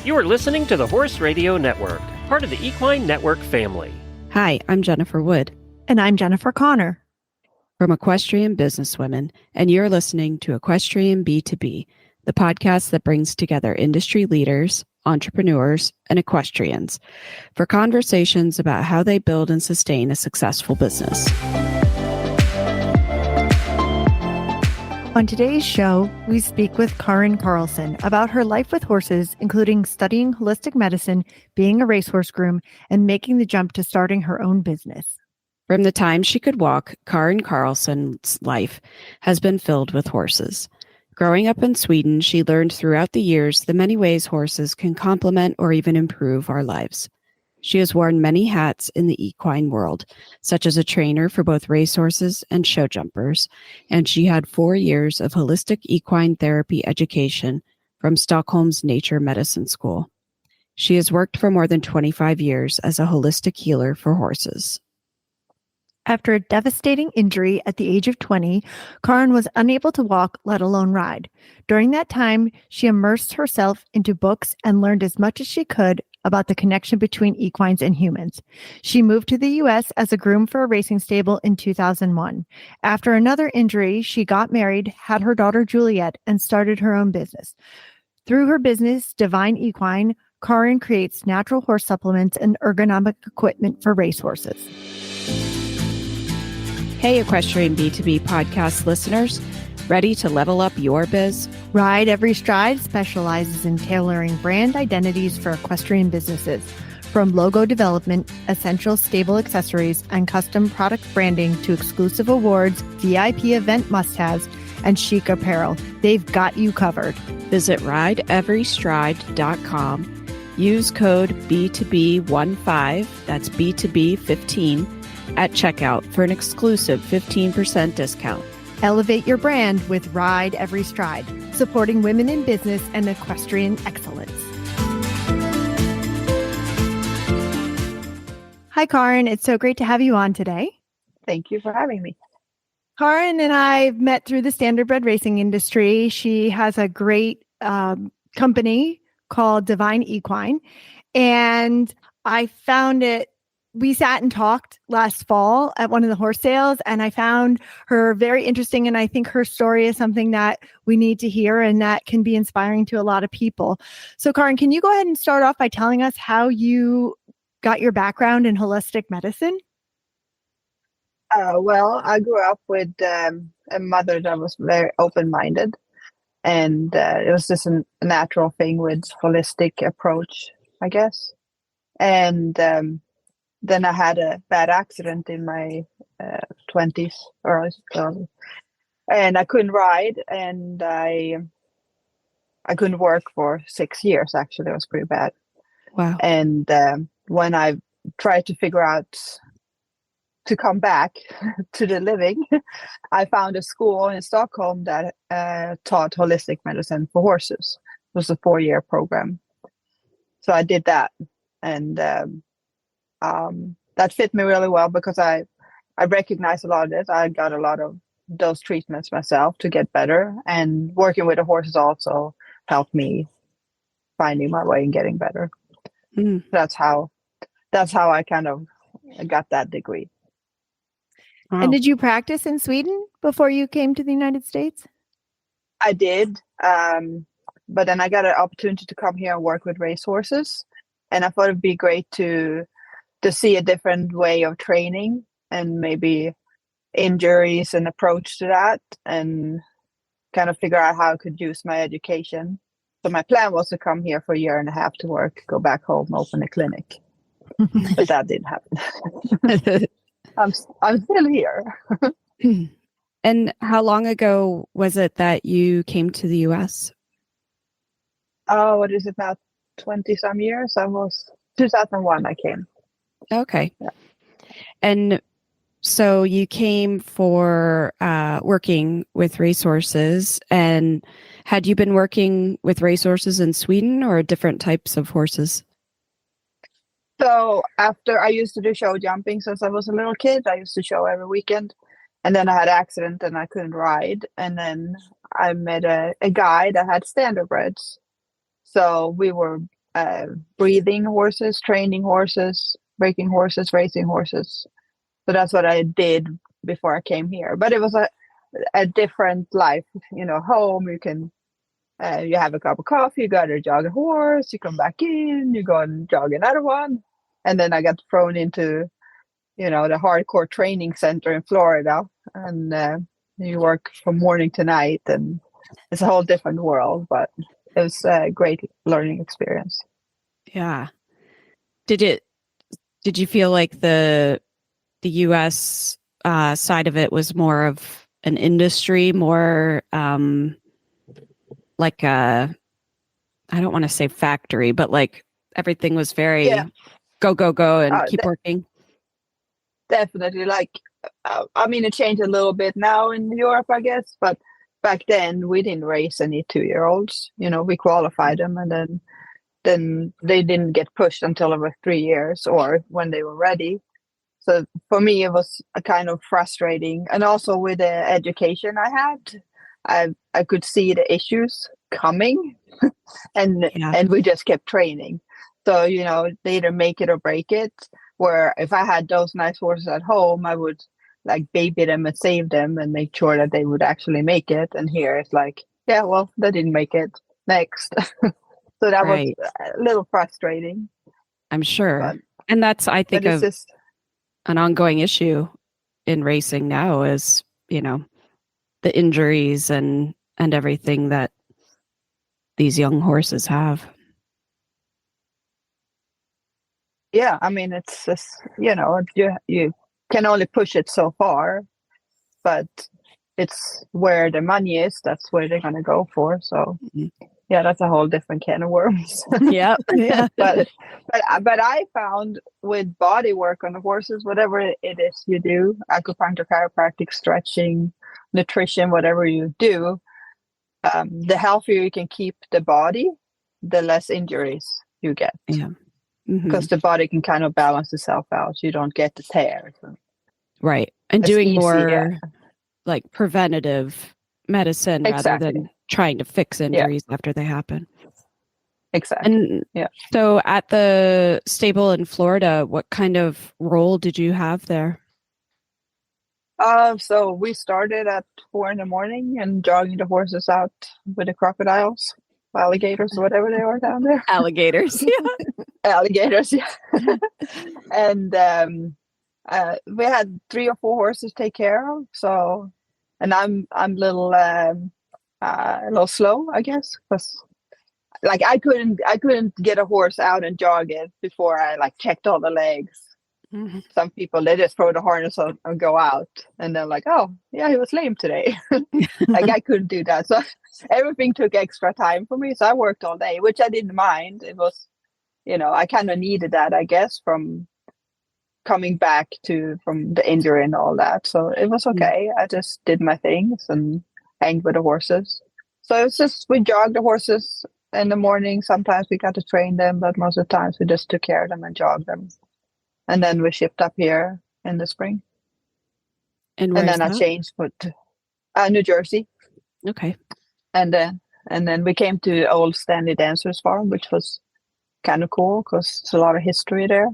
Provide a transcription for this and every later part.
You are listening to the Horse Radio Network, part of the Equine Network family. Hi, I'm Jennifer Wood. And I'm Jennifer Connor. From Equestrian Businesswomen, and you're listening to Equestrian B2B, the podcast that brings together industry leaders, entrepreneurs, and equestrians for conversations about how they build and sustain a successful business. On today's show, we speak with Karin Karlsson about her life with horses, including studying holistic medicine, being a racehorse groom, and making the jump to starting her own business. From the time she could walk, Karin Karlsson's life has been filled with horses. Growing up in Sweden, she learned throughout the years the many ways horses can complement or even improve our lives. She has worn many hats in the equine world, such as a trainer for both racehorses and show jumpers, and she had 4 years of holistic equine therapy education from Stockholm's Nature Medicine School. She has worked for more than 25 years as a holistic healer for horses. After a devastating injury at the age of 20, Karin was unable to walk, let alone ride. During that time, she immersed herself into books and learned as much as she could about the connection between equines and humans. She moved to the U.S. as a groom for a racing stable in 2001. After another injury, she got married, had her daughter Juliet, and started her own business. Through her business, Divine Equine, Karin creates natural horse supplements and ergonomic equipment for racehorses. Hey, Equestrian B2B podcast listeners, ready to level up your biz? Ride Every Stride specializes in tailoring brand identities for equestrian businesses. From logo development, essential stable accessories, and custom product branding to exclusive awards, VIP event must-haves, and chic apparel, they've got you covered. Visit rideeverystride.com. Use code B2B15, that's B2B15, at checkout for an exclusive 15% discount. Elevate your brand with Ride Every Stride, supporting women in business and equestrian excellence. Hi, Karin. It's so great to have you on today. Thank you for having me. Karin and I met through the standardbred racing industry. She has a great company called Divine Equine, and I found it. We sat and talked last fall at one of the horse sales, and I found her very interesting. And I think her story is something that we need to hear and that can be inspiring to a lot of people. So, Karin, can you go ahead and start off by telling us how you got your background in holistic medicine? Well, I grew up with a mother that was very open-minded, and it was just a natural thing with holistic approach, I guess. And then I had a bad accident in my 20s, early, and I couldn't ride, and I couldn't work for 6 years. Actually, it was pretty bad. Wow. And when I tried to figure out to come back to the living, I found a school in Stockholm that taught holistic medicine for horses. It was a 4-year program. So I did that, and that fit me really well because I recognized a lot of this. I got a lot of those treatments myself to get better, and working with the horses also helped me finding my way and getting better. Mm. That's how I kind of got that degree. Wow. And did you practice in Sweden before you came to the United States? I did, but then I got an opportunity to come here and work with racehorses, and I thought it'd be great to see a different way of training and maybe injuries and approach to that, and kind of figure out how I could use my education. So my plan was to come here for 1.5 years to work, go back home, open a clinic. But that didn't happen. I'm still here. And how long ago was it that you came to the U.S.? Oh, what is it now? 20 some years? Almost 2001 I came. Okay. Yeah. And so you came for working with racehorses, and had you been working with racehorses in Sweden or different types of horses? So after I used to do show jumping since I was a little kid, I used to show every weekend. And then I had an accident and I couldn't ride. And then I met a guy that had standardbreds. So we were breeding horses, training horses, breaking horses, racing horses. So that's what I did before I came here. But it was a different life. Home, you can you have a cup of coffee, you go to jog a horse, you come back in, you go and jog another one. And then I got thrown into, the hardcore training center in Florida. And you work from morning to night, and it's a whole different world. But it was a great learning experience. Yeah. Did you feel like the US side of it was more of an industry, more like a, I don't want to say factory, but like everything was very go, go, go and keep working? Definitely. Like, it changed a little bit now in Europe, I guess, but back then we didn't race any 2-year-olds. We qualified them, and then they didn't get pushed until over 3 years or when they were ready. So for me, it was a kind of frustrating. And also with the education I had, I could see the issues coming and we just kept training. So, they either make it or break it, where if I had those nice horses at home, I would like baby them and save them and make sure that they would actually make it. And here it's like, yeah, well, they didn't make it. Next. So that was a little frustrating. I'm sure. And that's, I think, an ongoing issue in racing now is, the injuries and everything that these young horses have. Yeah, it's just, you can only push it so far, but it's where the money is, that's where they're going to go for. So yeah, that's a whole different can of worms. Yeah. But I found with body work on the horses, whatever it is you do, acupuncture, chiropractic, stretching, nutrition, whatever you do, the healthier you can keep the body, the less injuries you get. Yeah. Because the body can kind of balance itself out. You don't get the tears. Right. And doing more like preventative medicine rather than trying to fix injuries after they happen. Exactly. And so at the stable in Florida, what kind of role did you have there? So we started at 4 a.m. and jogging the horses out with the crocodiles, alligators, whatever they are down there. Alligators, Alligators, And we had 3 or 4 horses to take care of. So, and I'm a little slow, I guess, because like I couldn't get a horse out and jog it before I like checked all the legs. Mm-hmm. Some people, they just throw the harness on and go out, and they're like, oh yeah, he was lame today. Like I couldn't do that, so everything took extra time for me. So I worked all day, which I didn't mind. It was, I kind of needed that, I guess, from coming back from the injury and all that. So it was okay. I just did my things and hanged with the horses. So it's just, we jogged the horses in the morning. Sometimes we got to train them, but most of the times we just took care of them and jogged them. And then we shipped up here in the spring. And then I changed to New Jersey. Okay. And then we came to old Stanley Dancer's farm, which was kind of cool because there's a lot of history there.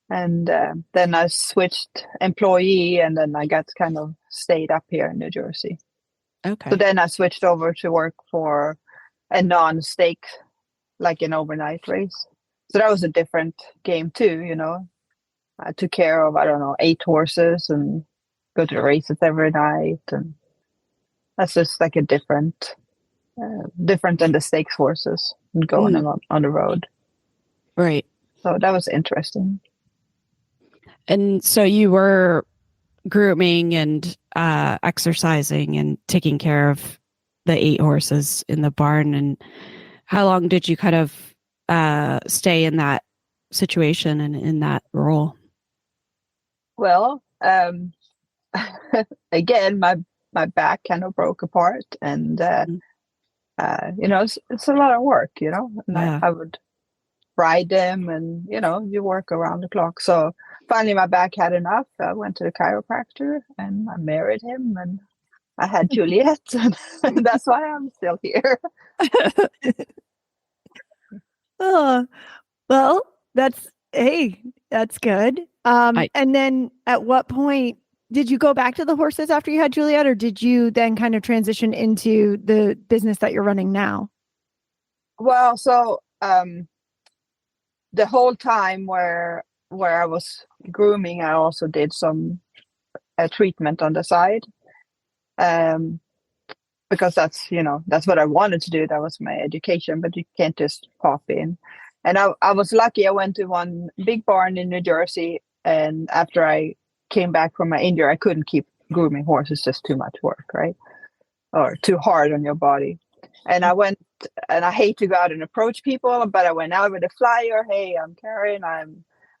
And then I switched employee, and then I got kind of stayed up here in New Jersey. Okay. So then I switched over to work for a non-stake, like an overnight race. So that was a different game too, I took care of, 8 horses and go to the races every night. And that's just like a different than the stakes horses and going on the road. Right. So that was interesting. And so you were grooming and exercising and taking care of the 8 horses in the barn. And how long did you kind of stay in that situation and in that role? Well, again, my back kind of broke apart, and it's a lot of work, and I would ride them, and you work around the clock. So finally my back had enough. I went to the chiropractor and I married him, and I had Juliet, and that's why I'm still here. Oh, well, that's good. And then at what point did you go back to the horses after you had Juliet, or did you then kind of transition into the business that you're running now? Well, so the whole time where I was grooming, I also did some treatment on the side, because that's what I wanted to do. That was my education, but you can't just pop in. And I was lucky. I went to one big barn in New Jersey, and after I came back from my injury, I couldn't keep grooming horses; just too much work, right? Or too hard on your body. And I went, and I hate to go out and approach people, but I went out with a flyer. Hey, I'm Karin.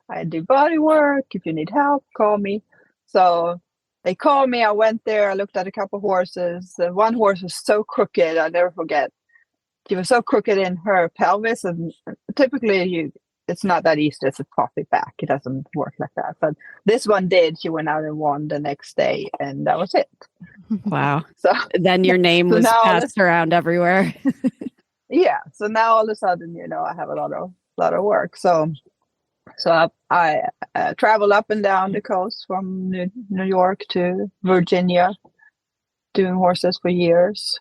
I do body work. If you need help, call me. So they called me. I went there. I looked at a couple horses. One horse was so crooked. I'll never forget. She was so crooked in her pelvis, and typically it's not that easy to pop it back. It doesn't work like that. But this one did. She went out and won the next day, and that was it. Wow. So then your name was passed around everywhere. Yeah. So now all of a sudden, I have a lot of work. So I travel up and down the coast from New York to Virginia, doing horses for years.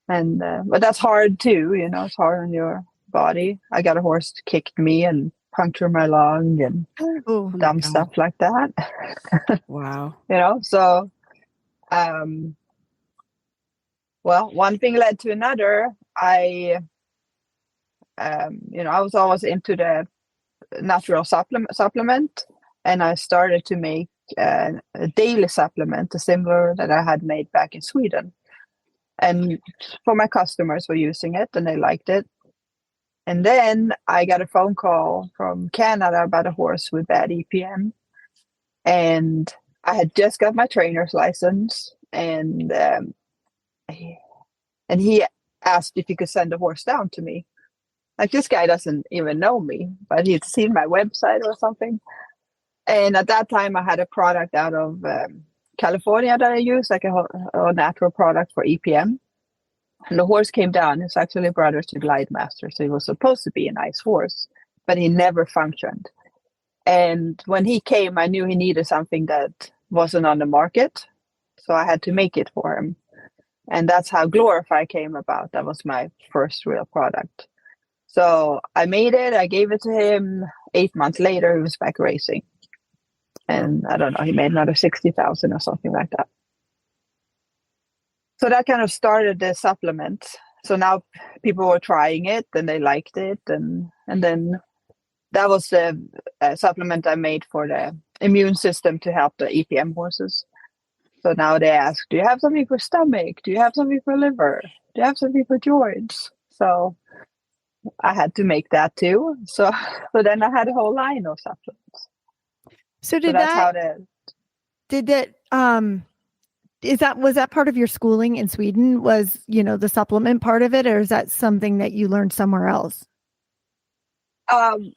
And but that's hard too, it's hard on your body. I got a horse kicked me and punctured my lung and dumb stuff like that. Wow. So well, one thing led to another. I was always into the natural supplement, and I started to make a daily supplement, similar that I had made back in Sweden. And for my customers were using it and they liked it. And then I got a phone call from Canada about a horse with bad EPM. And I had just got my trainer's license, and he asked if he could send a horse down to me. Like, this guy doesn't even know me, but he'd seen my website or something. And at that time I had a product out of California that I used, like a natural product for EPM. And the horse came down. It's actually brothers to Glide Master, so he was supposed to be a nice horse, but he never functioned. And when he came, I knew he needed something that wasn't on the market, so I had to make it for him. And that's how Glorify came about. That was my first real product. So I made it, I gave it to him. 8 months later, he was back racing. And I don't know, he made another 60,000 or something like that. So that kind of started the supplement. So now people were trying it and they liked it. And then that was the supplement I made for the immune system to help the EPM horses. So now they ask, do you have something for stomach? Do you have something for liver? Do you have something for joints? So I had to make that too. So then I had a whole line of supplements. So was that part of your schooling in Sweden? Was, the supplement part of it, or is that something that you learned somewhere else?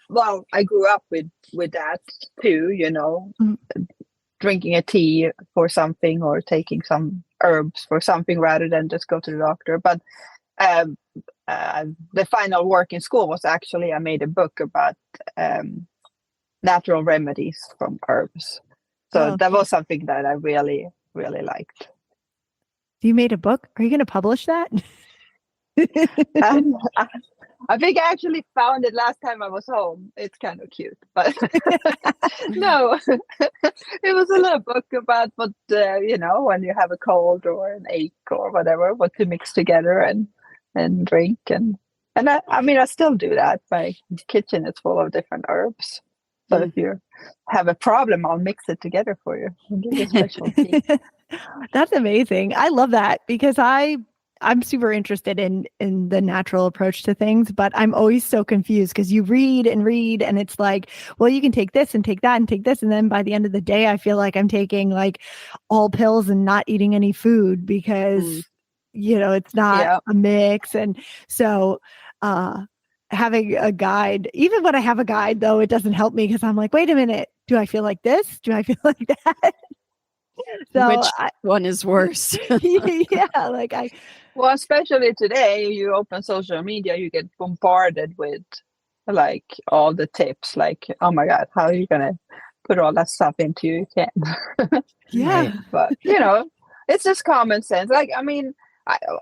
Well, I grew up with that too, drinking a tea for something or taking some herbs for something rather than just go to the doctor. But the final work in school was actually, I made a book about natural remedies from herbs. So that was something that I really, really liked. You made a book? Are you going to publish that? I think I actually found it last time I was home. It's kind of cute, but no, it was a little book about what, when you have a cold or an ache or whatever, what to mix together and drink. And I still do that. My kitchen is full of different herbs. So if you have a problem, I'll mix it together for you and give you a special tea. That's amazing. I love that because I'm super interested in the natural approach to things, but I'm always so confused because you read and it's like, well, you can take this and take that and take this. And then by the end of the day, I feel like I'm taking like all pills and not eating any food because, it's not a mix. And so, having a guide, even when I have a guide though, it doesn't help me because I'm like, wait a minute, do I feel like this? Do I feel like that? So Which one is worse? yeah, like Well, especially today, you open social media, you get bombarded with like all the tips. Like, oh my God, how are you gonna put all that stuff into your can? yeah. But it's just common sense. Like, I mean,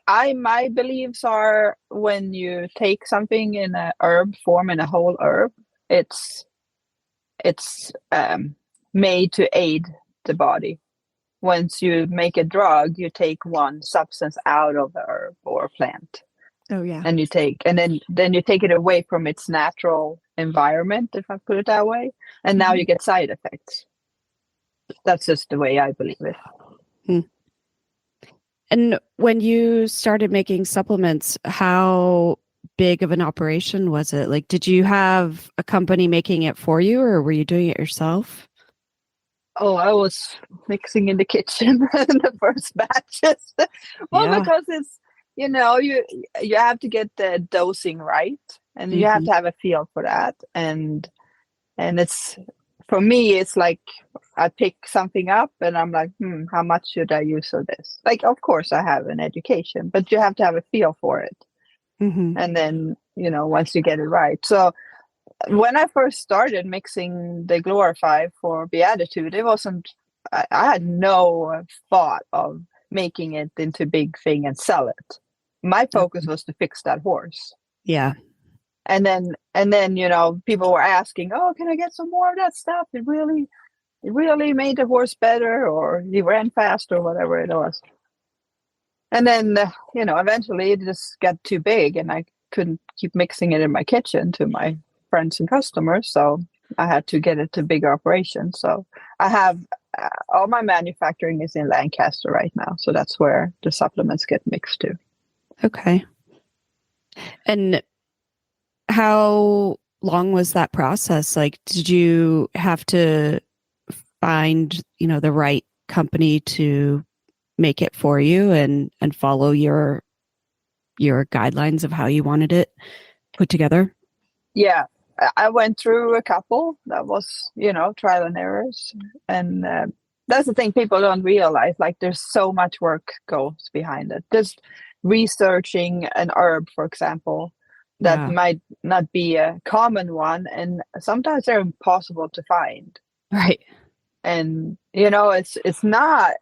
my beliefs are when you take something in a herb form, in a whole herb, it's made to aid the body. Once you make a drug, you take one substance out of the herb or plant, Oh yeah. and then you take it away from its natural environment, if I put it that way, and now you get side effects. That's just the way I believe it. And when you started making supplements, how big of an operation was it? Like, did you have a company making it for you, or were you doing it yourself? Oh, I was mixing in the kitchen in the first batches. Well, Yeah. because it's you have to get the dosing right, and you have Mhm. to have a feel for that, and it's, for me, it's like I pick something up and I'm like, how much should I use of this? Like, of course I have an education, but you have to have a feel for it. Mhm. And then, once you get it right. So when I first started mixing the Glorify for Beatitude, it wasn't, I had no thought of making it into a big thing and sell it. My focus was to fix that horse. Yeah. And then, people were asking, oh, can I get some more of that stuff? It really made the horse better, or he ran fast, or whatever it was. And then, eventually it just got too big and I couldn't keep mixing it in my kitchen to my friends and customers. So I had to get it to bigger operations. So I have all my manufacturing is in Lancaster right now. So that's where the supplements get mixed to. Okay. And how long was that process? Like, did you have to find, the right company to make it for you and follow your guidelines of how you wanted it put together? Yeah, I went through a couple that was, trial and errors. And that's the thing people don't realize. Like, there's so much work goes behind it. Just researching an herb, for example, that Yeah. might not be a common one. And sometimes they're impossible to find. Right. And it's not,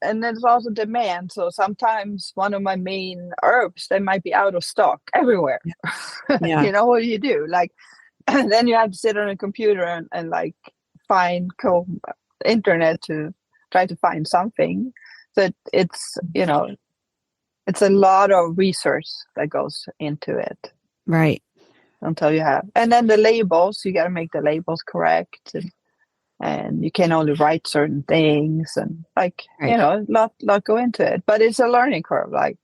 and there's also demand. So sometimes one of my main herbs, they might be out of stock everywhere. Yeah. What do you do? Like, then you have to sit on a computer and like find internet to try to find something. So it's it's a lot of research that goes into it Right. until you have, and then the labels, you got to make the labels correct, and you can only write certain things, and like Right. a lot go into it, but it's a learning curve. Like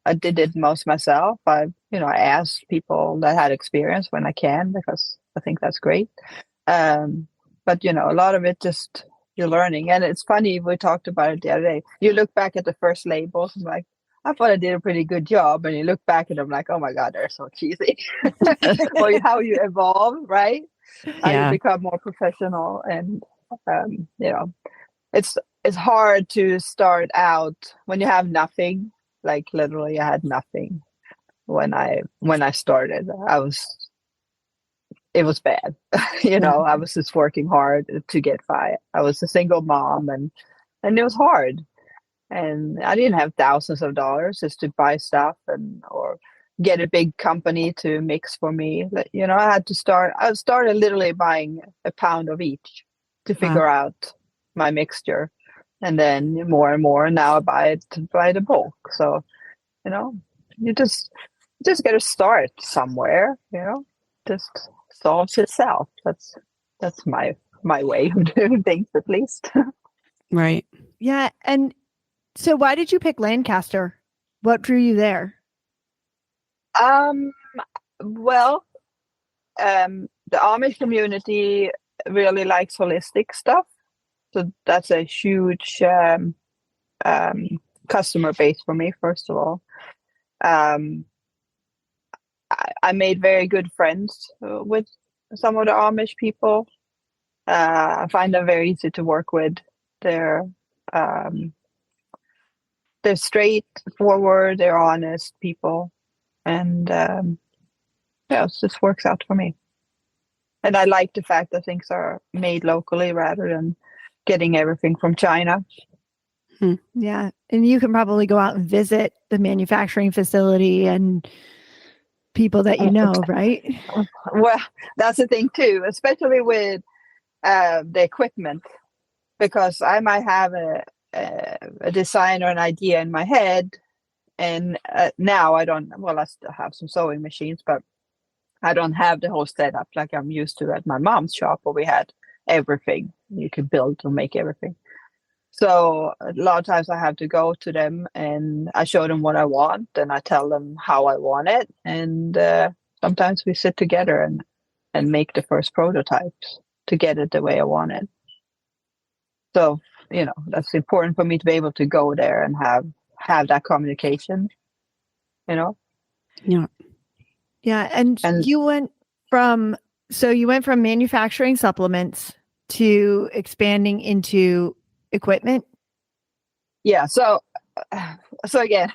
I did it most myself. I asked people that had experience when I can, because I think that's great. But a lot of it just you're learning, and it's funny, we talked about it the other day. You look back at the first labels and like, I thought I did a pretty good job, and you look back at them like, oh my God, they're so cheesy. Or how you evolve, right? How you Yeah. become more professional, and it's hard to start out when you have nothing. Like, literally, I had nothing when I started. It was bad. I was just working hard to get by. I was a single mom, and it was hard. And I didn't have thousands of dollars just to buy stuff or get a big company to mix for me. I had to start. I started literally buying a pound of each to figure out my mixture, and then more and more. And now I buy it by the bulk. So you just got to start somewhere. Just solves itself. That's my way of doing things, at least. Right. Yeah. And so why did you pick Lancaster? What drew you there? Well, the Amish community really likes holistic stuff, so that's a huge customer base for me. First of all, I made very good friends with some of the Amish people. I find them very easy to work with. They're straightforward, they're honest people, and it just works out for me. And I like the fact that things are made locally rather than getting everything from China. Yeah. And you can probably go out and visit the manufacturing facility and people that you know, right? Well, that's the thing too, especially with the equipment, because I might have a design or an idea in my head, and now I don't. Well, I still have some sewing machines, but I don't have the whole setup like I'm used to at my mom's shop, where we had everything you could build or make everything. So a lot of times I have to go to them and I show them what I want and I tell them how I want it. And sometimes we sit together and make the first prototypes to get it the way I want it. So, that's important for me to be able to go there and have that communication, Yeah. Yeah. And you went from manufacturing supplements to expanding into equipment. Yeah. So again,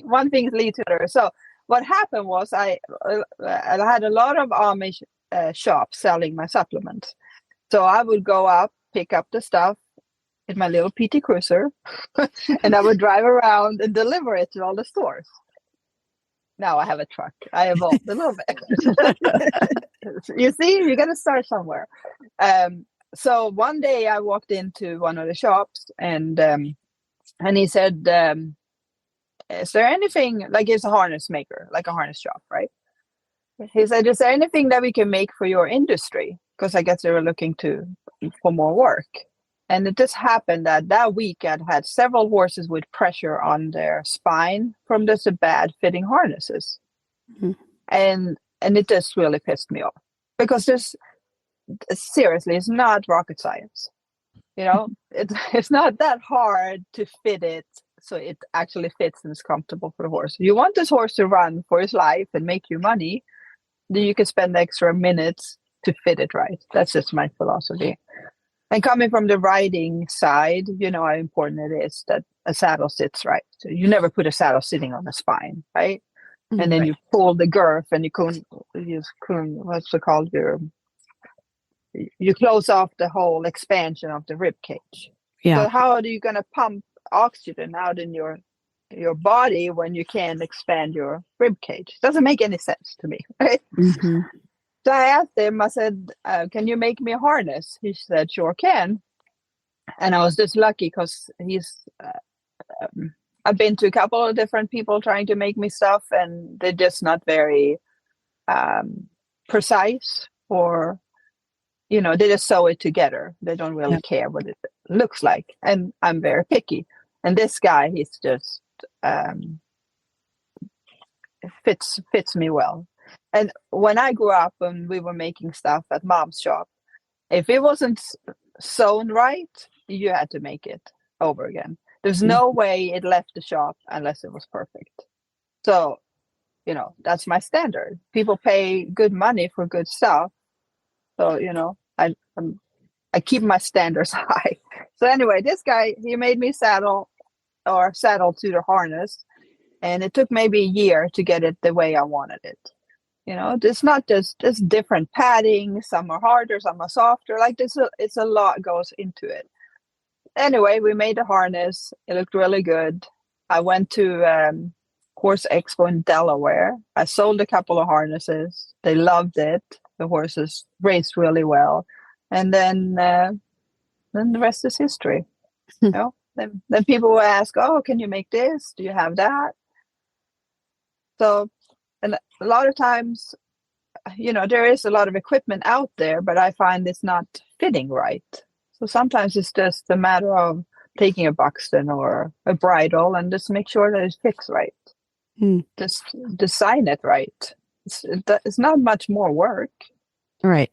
one thing leads to another. So what happened was I had a lot of Amish shops selling my supplements. So I would go up, pick up the stuff in my little PT Cruiser, and I would drive around and deliver it to all the stores. Now I have a truck. I evolved a little bit. You see, you got to start somewhere. So one day I walked into one of the shops and he said, is there anything, like it's a harness maker, like a harness shop, right? He said, is there anything that we can make for your industry? Because I guess they were looking for more work. And it just happened that week I'd had several horses with pressure on their spine from just bad fitting harnesses. Mm-hmm. And it just really pissed me off, because seriously, it's not rocket science. It's not that hard to fit it so it actually fits and is comfortable for the horse. You want this horse to run for his life and make you money, then you can spend extra minutes to fit it right. That's just my philosophy. And coming from the riding side, you know how important it is that a saddle sits right. So you never put a saddle sitting on the spine, right? Mm-hmm. And then you pull the girth and you couldn't what's it called? You close off the whole expansion of the rib cage. Yeah. So how are you going to pump oxygen out in your body when you can't expand your rib cage? Doesn't make any sense to me, right? Mm-hmm. So I asked him, I said, can you make me a harness? He said, sure can. And I was just lucky because I've been to a couple of different people trying to make me stuff, and they're just not very precise, or, they just sew it together. They don't really care what it looks like. And I'm very picky. And this guy, he's just fits me well. And when I grew up and we were making stuff at mom's shop, if it wasn't sewn right, you had to make it over again. There's no way it left the shop unless it was perfect. So, that's my standard. People pay good money for good stuff. So, I keep my standards high. So anyway, this guy, he made me saddle to the harness. And it took maybe a year to get it the way I wanted it. It's not just different padding. Some are harder, some are softer. Like it's a lot goes into it. Anyway, we made the harness. It looked really good. I went to Horse Expo in Delaware. I sold a couple of harnesses. They loved it. The horses raced really well. And then the rest is history. Then people will ask, oh, can you make this? Do you have that? So, and a lot of times, there is a lot of equipment out there, but I find it's not fitting right. So sometimes it's just a matter of taking a Buxton or a bridle and just make sure that it fits right. Just design it right. It's not much more work. Right.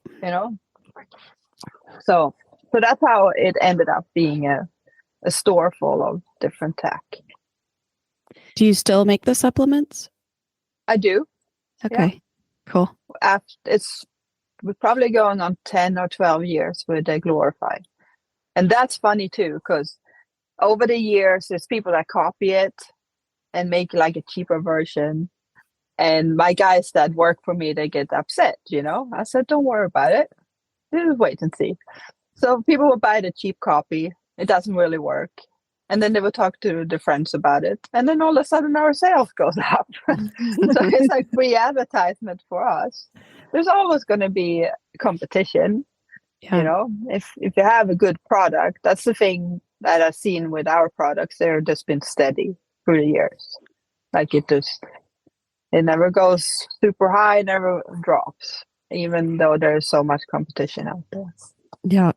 So that's how it ended up being a store full of different tack. Do you still make the supplements? I do. Okay. Yeah. Cool. We're probably going on 10 or 12 years with the Glorify. And that's funny too, because over the years, there's people that copy it and make like a cheaper version. And my guys that work for me, they get upset, I said, don't worry about it. Just wait and see. So people will buy the cheap copy. It doesn't really work. And then they will talk to their friends about it. And then all of a sudden our sales goes up. So it's like free advertisement for us. There's always going to be competition. If you have a good product, that's the thing that I've seen with our products. They've just been steady through the years. Like it never goes super high, never drops, even though there's so much competition out there. Yeah.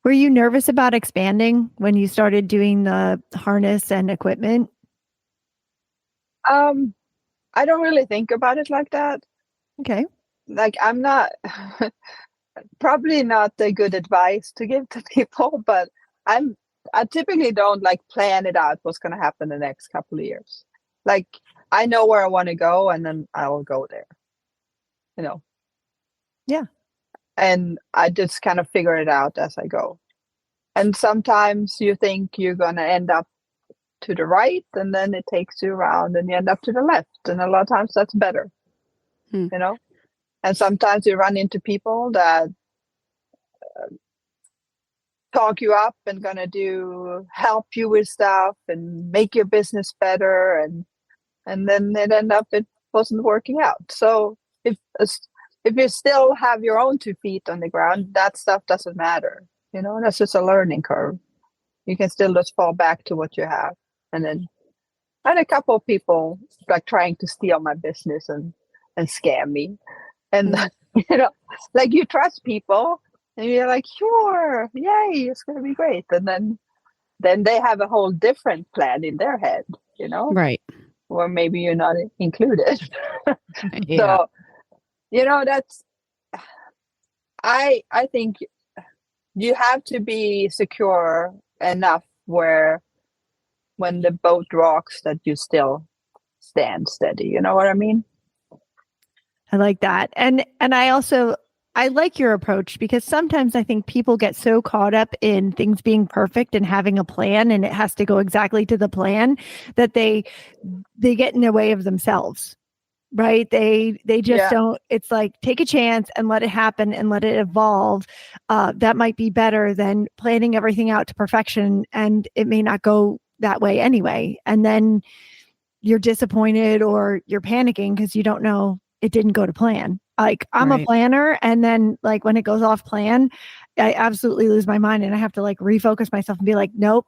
Were you nervous about expanding when you started doing the harness and equipment? I don't really think about it like that. Okay. Like I'm not probably not a good advice to give to people, but I typically don't like plan it out what's going to happen the next couple of years. Like I know where I want to go and then I will go there. Yeah. And I just kind of figure it out as I go. And sometimes you think you're going to end up to the right and then it takes you around and you end up to the left. And a lot of times that's better, And sometimes you run into people that talk you up and going to help you with stuff and make your business better. And then it wasn't working out. So if you still have your own 2 feet on the ground, that stuff doesn't matter. That's just a learning curve. You can still just fall back to what you have. And then I had a couple of people like trying to steal my business and scam me. And, like you trust people and you're like, sure, yay, it's going to be great. And then they have a whole different plan in their head, Right. Or maybe you're not included. Yeah. So, that's, I think you have to be secure enough where when the boat rocks that you still stand steady. You know what I mean? I like that. And I like your approach because sometimes I think people get so caught up in things being perfect and having a plan and it has to go exactly to the plan that they get in the way of themselves. Right. They just don't. It's like take a chance and let it happen and let it evolve. That might be better than planning everything out to perfection and it may not go that way anyway. And then you're disappointed or you're panicking because you don't know it didn't go to plan. Like I'm a planner. And then like when it goes off plan, I absolutely lose my mind and I have to like refocus myself and be like, nope,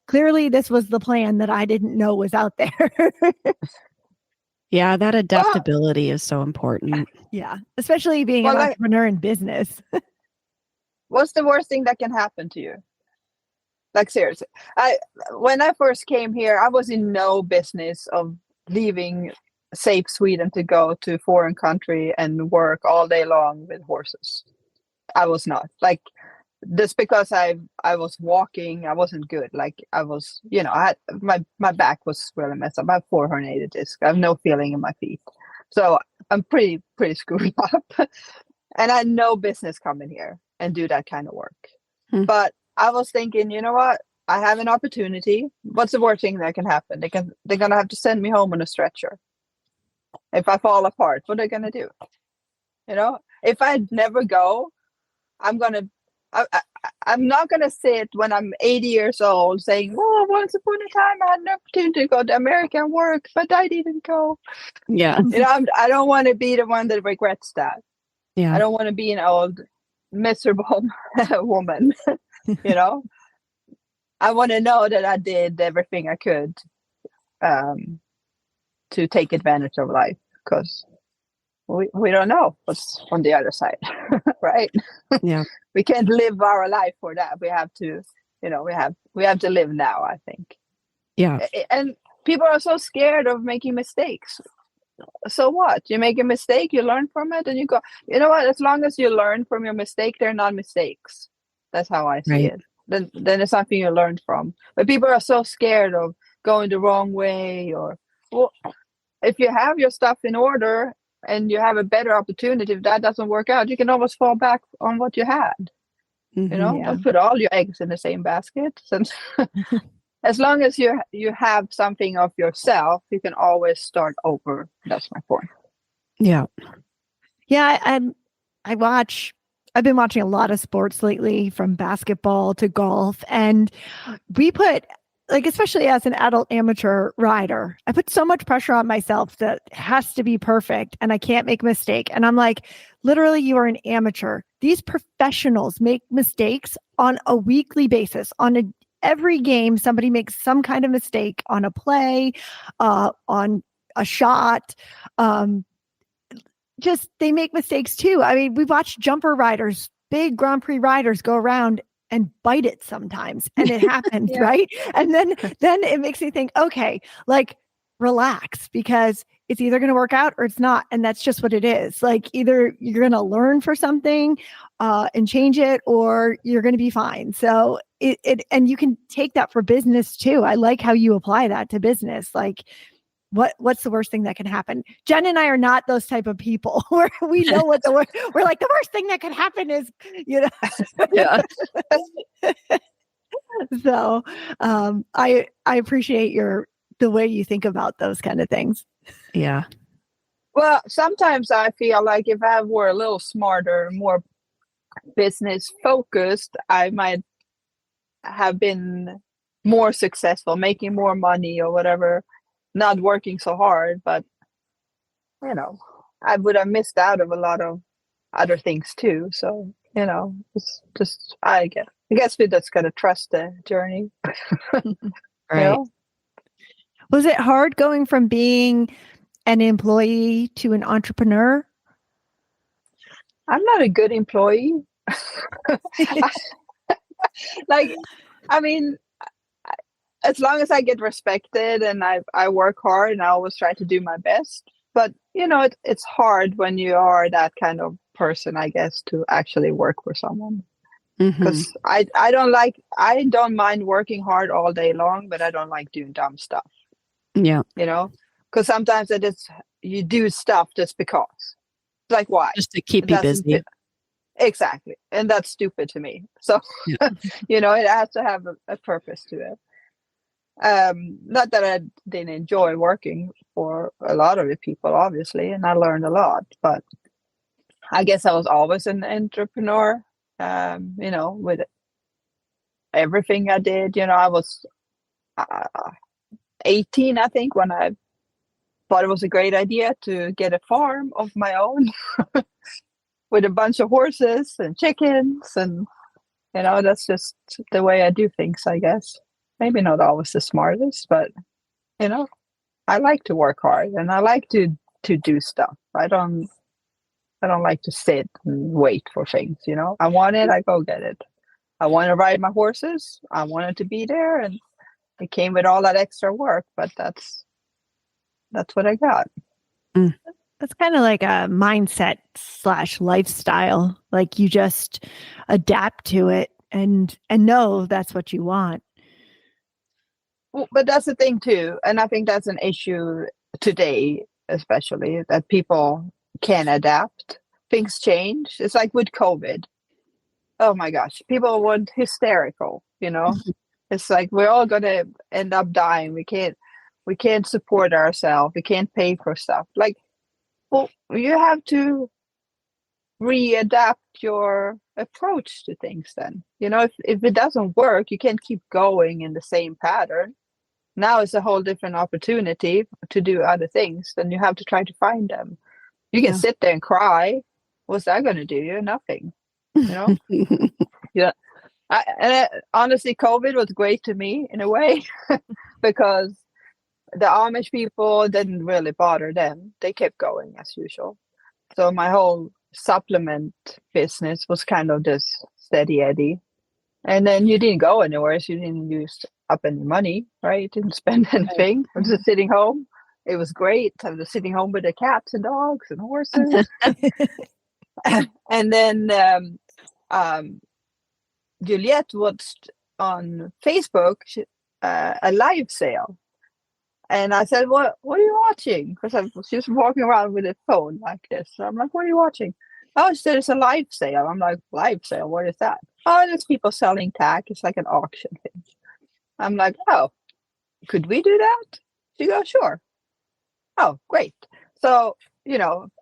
clearly this was the plan that I didn't know was out there. Yeah, that adaptability is so important. Yeah, especially being an entrepreneur in business. What's the worst thing that can happen to you? Like seriously, when I first came here, I was in no business of leaving safe Sweden to go to a foreign country and work all day long with horses. I was not like just because I was walking, I wasn't good. Like I was, I had my back was really messed up. I have 4 herniated discs. I have no feeling in my feet, so I'm pretty screwed up. And I had no business coming here and do that kind of work. But I was thinking, you know what? I have an opportunity. What's the worst thing that can happen? They're gonna have to send me home on a stretcher. If I fall apart, what are they gonna do? If I never go, I'm not gonna sit when I'm 80 years old saying, "Oh, once upon a time I had an opportunity to go to America and work, but I didn't go." Yeah. I don't want to be the one that regrets that. Yeah. I don't want to be an old miserable woman. I want to know that I did everything I could to take advantage of life, because we don't know what's on the other side, right? Yeah. We can't live our life for that. We have to, we have to live now, I think. Yeah. And people are so scared of making mistakes. So what? You make a mistake, you learn from it, and you go, you know what? As long as you learn from your mistake, they're not mistakes. That's how I see it. Then it's something you learned from. But people are so scared of going the wrong way, or if you have your stuff in order and you have a better opportunity, if that doesn't work out, you can always fall back on what you had. Mhm. Don't put all your eggs in the same basket. Since as long as you have something of yourself, you can always start over. That's my point. Yeah. Yeah, and I've been watching a lot of sports lately, from basketball to golf, and we put, like, especially as an adult amateur rider, I put so much pressure on myself that it has to be perfect and I can't make a mistake. And I'm like, literally, you are an amateur. These professionals make mistakes on a weekly basis. Every game, somebody makes some kind of mistake on a play, on a shot. Just they make mistakes too. I mean, we watch jumper riders, big Grand Prix riders, go around and bite it sometimes, and it happens, Yeah. right? And then it makes me think, okay, like, relax, because it's either going to work out or it's not, and that's just what it is. Like, either you're going to learn for something and change it, or you're going to be fine. So and you can take that for business too. I like how you apply that to business. Like, what's the worst thing that can happen? Jen and I are not those type of people where we know what we're like, the worst thing that can happen is, Yeah. So I appreciate the way you think about those kind of things. Yeah. Well, sometimes I feel like if I were a little smarter, more business focused, I might have been more successful, making more money or whatever, not working so hard. But I would have missed out of a lot of other things too. So it's just I guess we just gotta trust the journey. Right. Was it hard going from being an employee to an entrepreneur? I'm not a good employee. Like, I mean, as long as I get respected and I work hard and I always try to do my best. But it's hard when you are that kind of person, I guess, to actually work for someone. Mhm. Because I don't mind working hard all day long, but I don't like doing dumb stuff. Yeah. Because sometimes you do stuff just because. Like, why? Just to keep you busy. Exactly. And that's stupid to me. So, Yeah. it has to have a purpose to it. Not that I didn't enjoy working for a lot of the people, obviously, and I learned a lot, but I guess I was always an entrepreneur, with everything I did. I was 18, I think, when I thought it was a great idea to get a farm of my own with a bunch of horses and chickens. And, that's just the way I do things, I guess. Maybe not always the smartest, but, I like to work hard and I like to do stuff. I don't like to sit and wait for things, I want it, I go get it. I want to ride my horses. I wanted to be there, and it came with all that extra work, but that's what I got. That's kind of like a mindset / lifestyle. Like, you just adapt to it and know that's what you want. Well, but that's the thing too, and I think that's an issue today, especially, that people can adapt. Things change. It's like with COVID. Oh my gosh, people went hysterical. It's like we're all gonna end up dying. We can't support ourselves. We can't pay for stuff. Like, well, you have to readapt your approach to things then. If it doesn't work, you can't keep going in the same pattern. Now it's a whole different opportunity to do other things, then you have to try to find them. You can sit there and cry. What's that going to do you? Nothing. Yeah. Honestly, COVID was great to me in a way because the Amish people didn't really bother them. They kept going as usual. So my whole supplement business was kind of this steady Eddie. And then you didn't go anywhere, so you didn't use up any money, right? You didn't spend anything. I was just sitting home. It was great. I was sitting home with the cats and dogs and horses. And then Juliette watched on Facebook a live sale. And I said, what are you watching? Because she was walking around with a phone like this. So I'm like, what are you watching? Oh, so there's a live sale. I'm like, live sale? What is that? Oh, there's people selling tack. It's like an auction thing. I'm like, oh, could we do that? She goes, sure. Oh, great. So,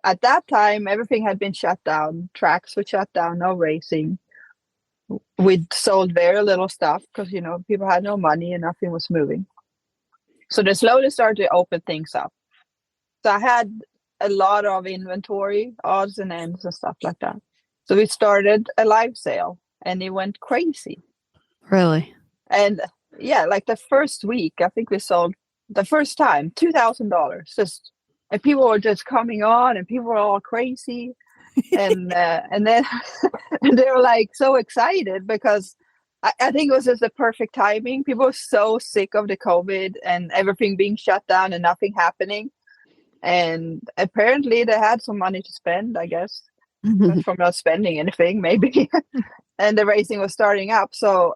at that time, everything had been shut down. Tracks were shut down, no racing. We'd sold very little stuff because, people had no money and nothing was moving. So they slowly started to open things up. So I had a lot of inventory, odds and ends and stuff like that. So we started a live sale and it went crazy. Really? And yeah, like the first week, I think we sold the first time $2,000. And people were just coming on and people were all crazy. And then and they were like so excited because I think it was just the perfect timing. People were so sick of the COVID and everything being shut down and nothing happening. And apparently they had some money to spend, I guess, from not spending anything, maybe. And the racing was starting up. So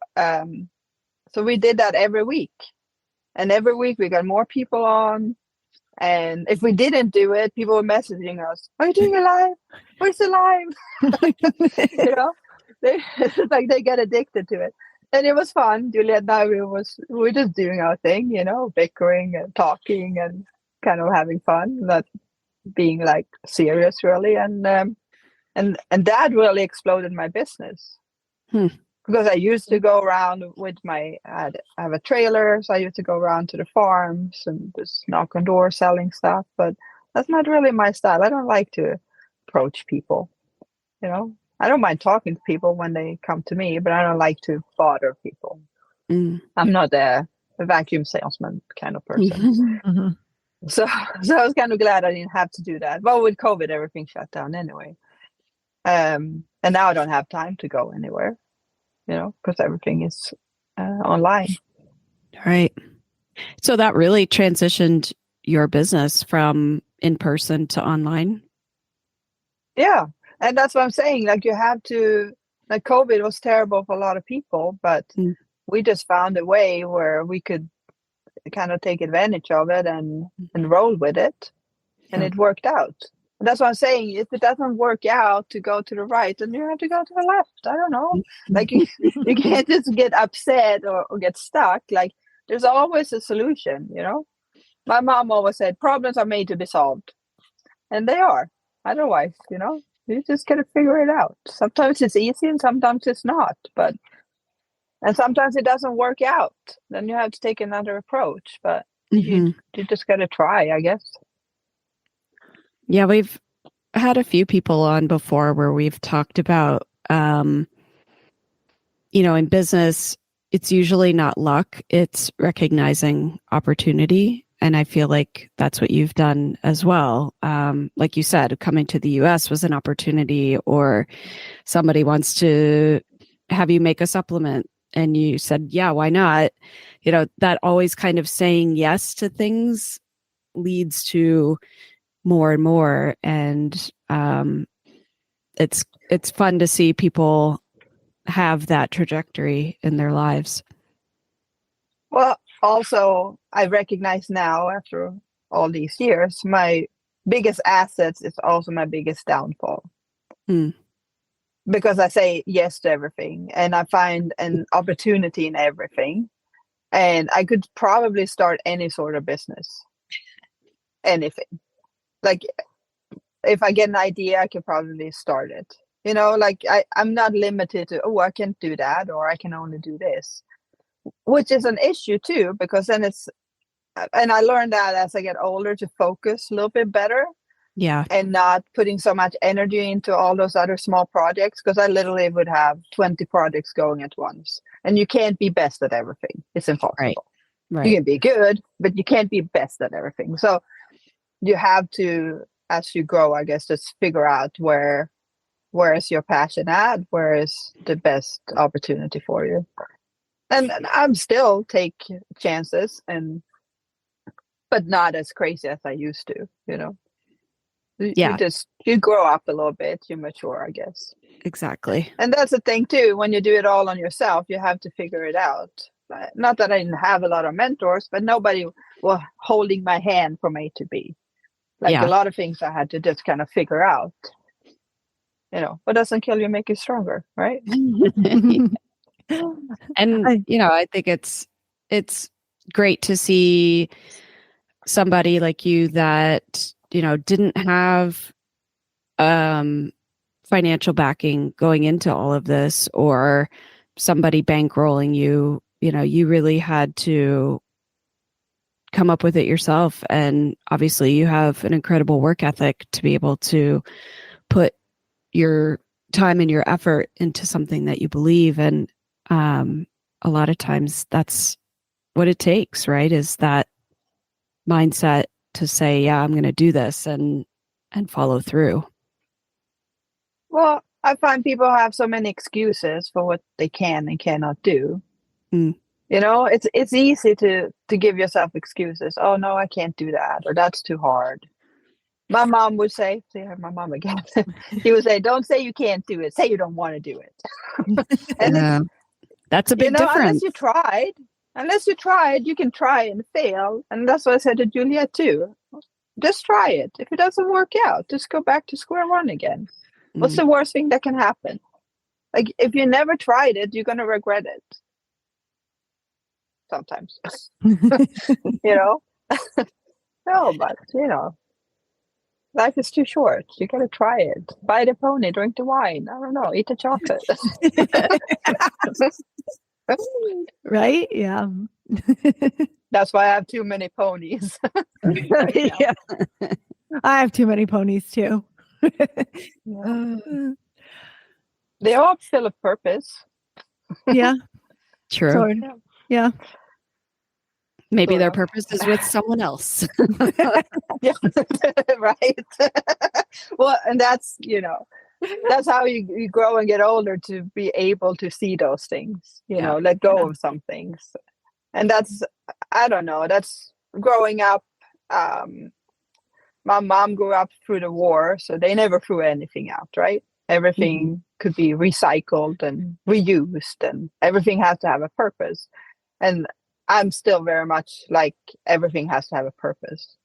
we did that every week. And every week we got more people on. And if we didn't do it, people were messaging us, are you doing a live? Where's the live? It's like they get addicted to it. And it was fun. Julia and I, we were just doing our thing, bickering and talking and kind of having fun, not being like serious really. And that really exploded my business. Because I used to go around with I have a trailer, so I used to go around to the farms and just knock on doors selling stuff. But that's not really my style. I don't like to approach people. I don't mind talking to people when they come to me, but I don't like to bother people. I'm not a vacuum salesman kind of person. So I was kind of glad I didn't have to do that. But with COVID, everything shut down anyway. And now I don't have time to go anywhere, because everything is online. Right. So that really transitioned your business from in person to online. Yeah. And that's what I'm saying. Like you have to, like COVID was terrible for a lot of people, but we just found a way where we could kind of take advantage of it and roll with it. And it worked out. And that's what I'm saying. If it doesn't work out to go to the right, then you have to go to the left. I don't know. Like you can't just get upset or get stuck. Like there's always a solution, My mom always said problems are made to be solved. And they are. Otherwise, you just gotta figure it out. Sometimes it's easy and sometimes it's not. And sometimes it doesn't work out. Then you have to take another approach. But you just gotta try, I guess. Yeah, we've had a few people on before where we've talked about, in business, it's usually not luck, it's recognizing opportunity. And I feel like that's what you've done as well. Like you said, coming to the US was an opportunity, or somebody wants to have you make a supplement and you said, yeah, why not? That always kind of saying yes to things leads to more and more. And it's fun to see people have that trajectory in their lives. Well, also, I recognize now after all these years, my biggest assets is also my biggest downfall. Because I say yes to everything and I find an opportunity in everything. And I could probably start any sort of business. Anything. Like if I get an idea, I could probably start it. Like I'm not limited to, I can't do that or I can only do this. Which is an issue too, because then and I learned that as I get older to focus a little bit better. Yeah. And not putting so much energy into all those other small projects, because I literally would have 20 projects going at once. And you can't be best at everything. It's impossible. Right. You can be good, but you can't be best at everything. So you have to, as you grow, I guess, just figure out where is your passion at, where is the best opportunity for you. And I'm still take chances, but not as crazy as I used to, Yeah. You grow up a little bit, you mature, I guess. Exactly. And that's the thing too, when you do it all on yourself, you have to figure it out. Not that I didn't have a lot of mentors, but nobody was holding my hand from A to B. A lot of things I had to just kind of figure out. what doesn't kill you make you stronger, right? And I think it's great to see somebody like you that didn't have financial backing going into all of this, or somebody bankrolling you. You really had to come up with it yourself, and obviously you have an incredible work ethic to be able to put your time and your effort into something that you believe in. A lot of times that's what it takes, right? Is that mindset to say, yeah, I'm going to do this and follow through. Well, I find people have so many excuses for what they can and cannot do. It's easy to give yourself excuses. Oh no, I can't do that, or that's too hard. My mom would say, see, I have my mom again. She would say, don't say you can't do it. Say you don't want to do it. And that's a big difference. Unless you tried, you can try and fail. And that's what I said to Juliet too. Just try it. If it doesn't work out, just go back to square one again. What's the worst thing that can happen? Like, if you never tried it, you're going to regret it. Sometimes. No, but life is too short. You got to try it. Buy the pony, drink the wine. I don't know. Eat the chocolate. Right? Yeah. That's why I have too many ponies. Yeah. I have too many ponies too. They all fill a purpose. Yeah. True. Sort of. Yeah. Maybe their purpose is with someone else. Yeah. Right. Well, and that's how you grow and get older, to be able to see those things, let go of some things. And that's, I don't know, that's growing up. My mom grew up through the war, so they never threw anything out, right? Everything could be recycled and reused, and everything has to have a purpose. And I'm still very much like, everything has to have a purpose.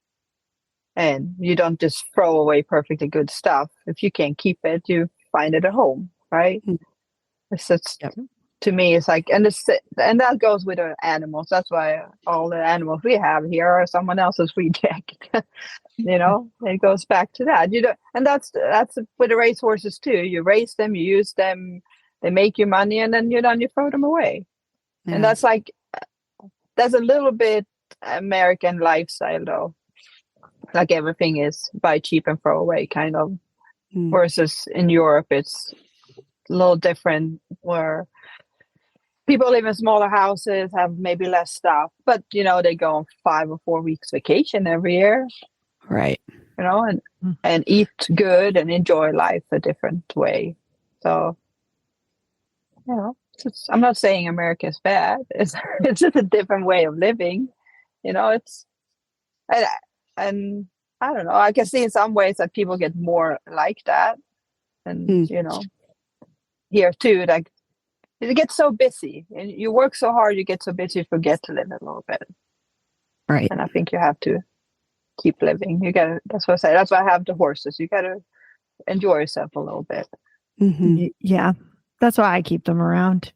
And you don't just throw away perfectly good stuff. If you can't keep it, you find it a home, right? It's just, to me, it's like, and that goes with the animals. That's why all the animals we have here are someone else's reject. It goes back to that. And that's with the racehorses too. You race them, you use them, they make you money, and then you're done, you throw them away. Yeah. And that's a little bit American lifestyle though. Like, everything is buy cheap and throw away kind of. Versus in Europe, it's a little different, where people live in smaller houses, have maybe less stuff, but they go on 5 or 4 weeks vacation every year. Right. And eat good and enjoy life a different way. So, I'm not saying America is bad. It's just a different way of living. It's, and I don't know, I can see in some ways that people get more like that. And, here too, like, you get so busy and you work so hard, you get so busy, you forget to live a little bit. Right. And I think you have to keep living. That's what I say. That's why I have the horses. You got to enjoy yourself a little bit. Yeah. That's why I keep them around.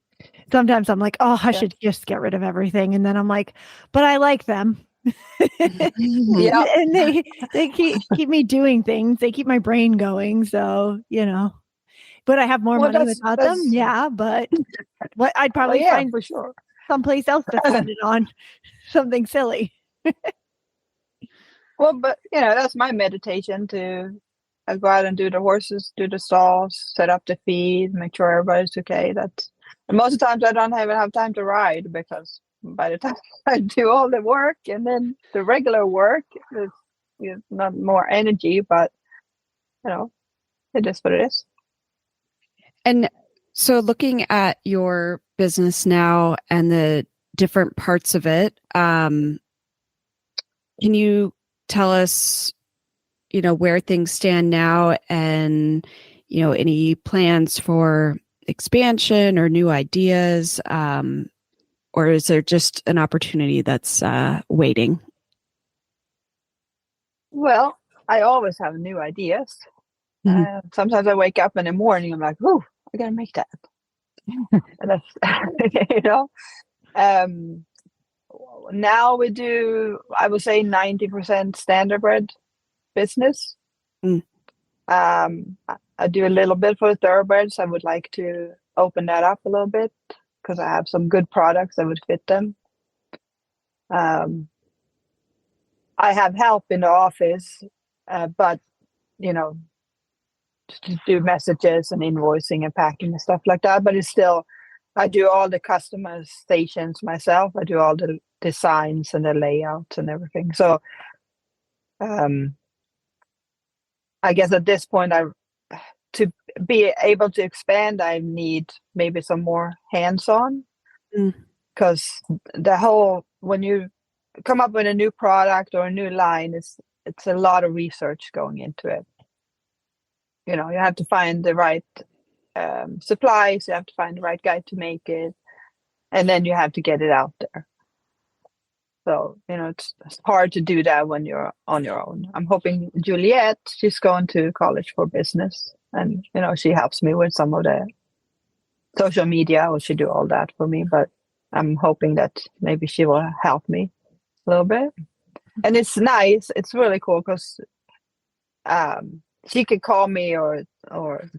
Sometimes I'm like, oh, I should just get rid of everything. And then I'm like, but I like them. Yeah. And they keep me doing things. They keep my brain going. So, but I have more money without them. Yeah. But what I'd probably find for sure someplace else to spend it on, something silly. Well, but that's my meditation, to go out and do the horses, do the stalls, set up the feed, make sure everybody's okay. And most of the times I don't even have time to ride, because by the time I do all the work and then the regular work, it's not more energy, but it is what it is. And so, looking at your business now and the different parts of it, can you tell us, where things stand now, and, any plans for expansion or new ideas, or is there just an opportunity that's waiting? Well, I always have new ideas. Sometimes I wake up in the morning, I'm like, "Ooh, I gotta make that." And that's, you know. Now we do, I would say, 90% standardbred business. Mm. I do a little bit for the thoroughbreds. I would like to open that up a little bit because I have some good products that would fit them. I have help in the office, but you know, to do messages and invoicing and packing and stuff like that. But it's still, I do all the customizations myself. I do all the designs and the layouts and everything. So I guess at this point, to be able to expand, I need maybe some more hands-on, because when you come up with a new product or a new line, it's a lot of research going into it. You know, you have to find the right supplies, you have to find the right guy to make it, and then you have to get it out there. So, you know, it's hard to do that when you're on your own. I'm hoping Juliet, she's going to college for business, and, you know, she helps me with some of the social media, or she do all that for me, but I'm hoping that maybe she will help me a little bit. And it's nice. It's really cool because she could call me or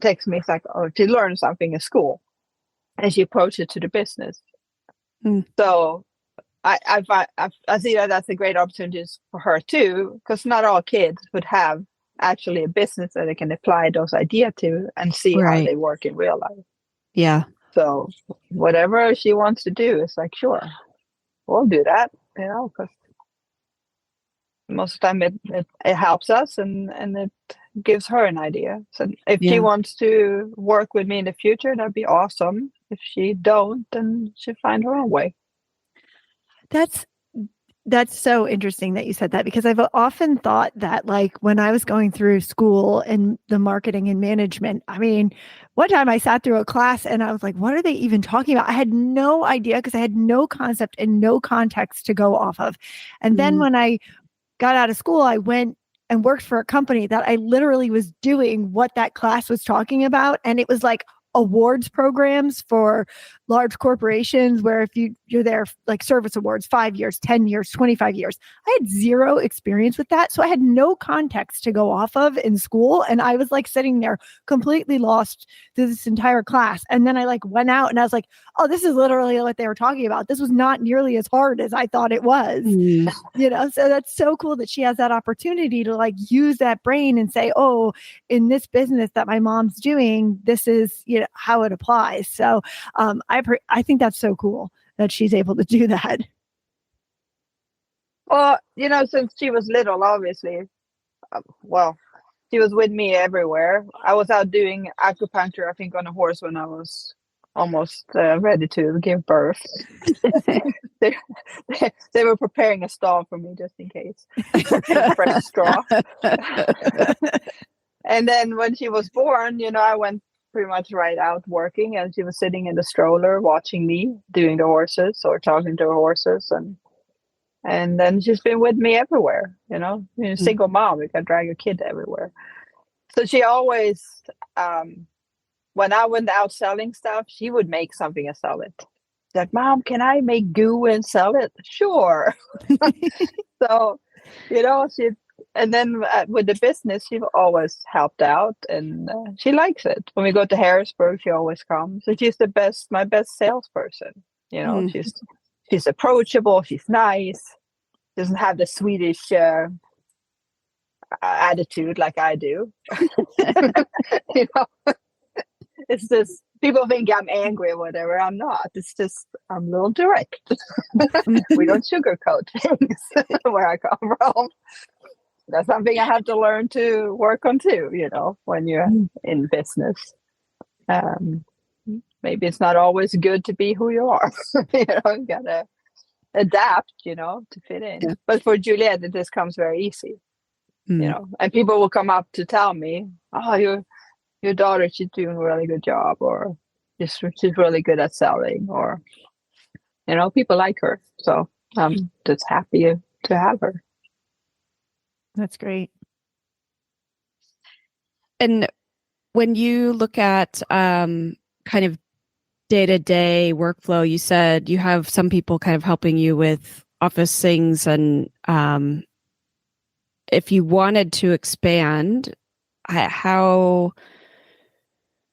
text me, like, or she learned something in school, and she approached it to the business. So I see that that's a great opportunity for her too, because not all kids would have actually a business that they can apply those ideas to and see how they work in real life. Yeah. So whatever she wants to do, it's like, sure, we'll do that, you know, because most of the time it helps us and it gives her an idea. So if she wants to work with me in the future, that'd be awesome. If she don't, then she'll find her own way. That's so interesting that you said that, because I've often thought that, like, when I was going through school and the marketing and management, I mean, one time I sat through a class and I was like, what are they even talking about? I had no idea because I had no concept and no context to go off of. And then when I got out of school, I went and worked for a company that I literally was doing what that class was talking about. And it was like awards programs for large corporations where if you're there, like service awards, 5 years, 10 years, 25 years. I had zero experience with that. So I had no context to go off of in school. And I was like sitting there completely lost through this entire class. And then I like went out and I was like, oh, this is literally what they were talking about. This was not nearly as hard as I thought it was. You know, so that's so cool that she has that opportunity to like use that brain and say, oh, in this business that my mom's doing, this is, you know, how it applies. So I think that's so cool that she's able to do that. Well, you know, since she was little, obviously, she was with me everywhere. I was out doing acupuncture, I think, on a horse when I was almost ready to give birth. They were preparing a stall for me just in case. Fresh straw. And then when she was born, you know, I went pretty much right out working, and she was sitting in the stroller watching me doing the horses or talking to her horses, and then she's been with me everywhere. You know, you're a single mom, you can drag your kid everywhere. So she always, when I went out selling stuff, she would make something and sell it. She's like, Mom, can I make goo and sell it? Sure. So, you know, and then with the business, she always helped out, and she likes it. When we go to Harrisburg, she always comes. So she's my best salesperson. You know, she's approachable. She's nice. Doesn't have the Swedish attitude like I do. You know, it's just people think I'm angry or whatever. I'm not. It's just I'm a little direct. We don't sugarcoat things where I come from. That's something I have to learn to work on too, you know, when you're in business. Maybe it's not always good to be who you are. You know, you gotta adapt, you know, to fit in. Yeah. But for Juliet, this comes very easy, you know, and people will come up to tell me, oh, your daughter, she's doing a really good job, or she's really good at selling, or, you know, people like her. So I'm just happy to have her. That's great. And when you look at kind of day-to-day workflow, you said you have some people kind of helping you with office things, and if you wanted to expand, how,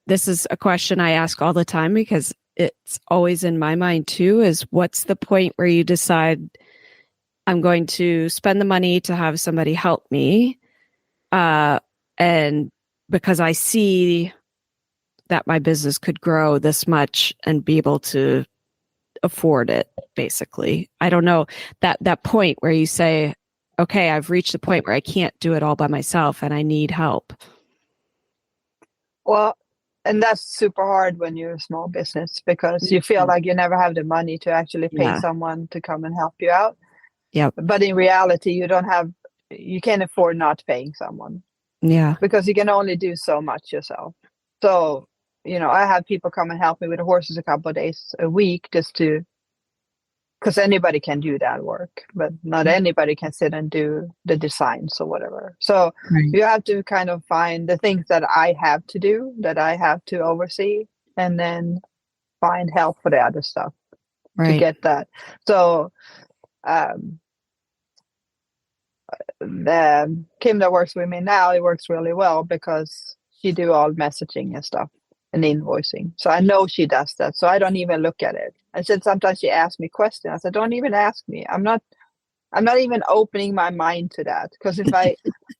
this is a question I ask all the time because it's always in my mind too, is what's the point where you decide I'm going to spend the money to have somebody help me, and because I see that my business could grow this much and be able to afford it, basically. I don't know, that point where you say, okay, I've reached the point where I can't do it all by myself and I need help. Well, and that's super hard when you're a small business because you feel like you never have the money to actually pay someone to come and help you out. Yep. But in reality, you can't afford not paying someone. Yeah. Because you can only do so much yourself. So, I have people come and help me with the horses a couple of days a week because anybody can do that work, but not anybody can sit and do the designs or whatever. So you have to kind of find the things that I have to do, that I have to oversee, and then find help for the other stuff to get that. So, the Kim that works with me now, it works really well because she do all messaging and stuff and invoicing. So I know she does that. So I don't even look at it. I said sometimes she asks me questions. I said, don't even ask me. I'm not even opening my mind to that. Because if I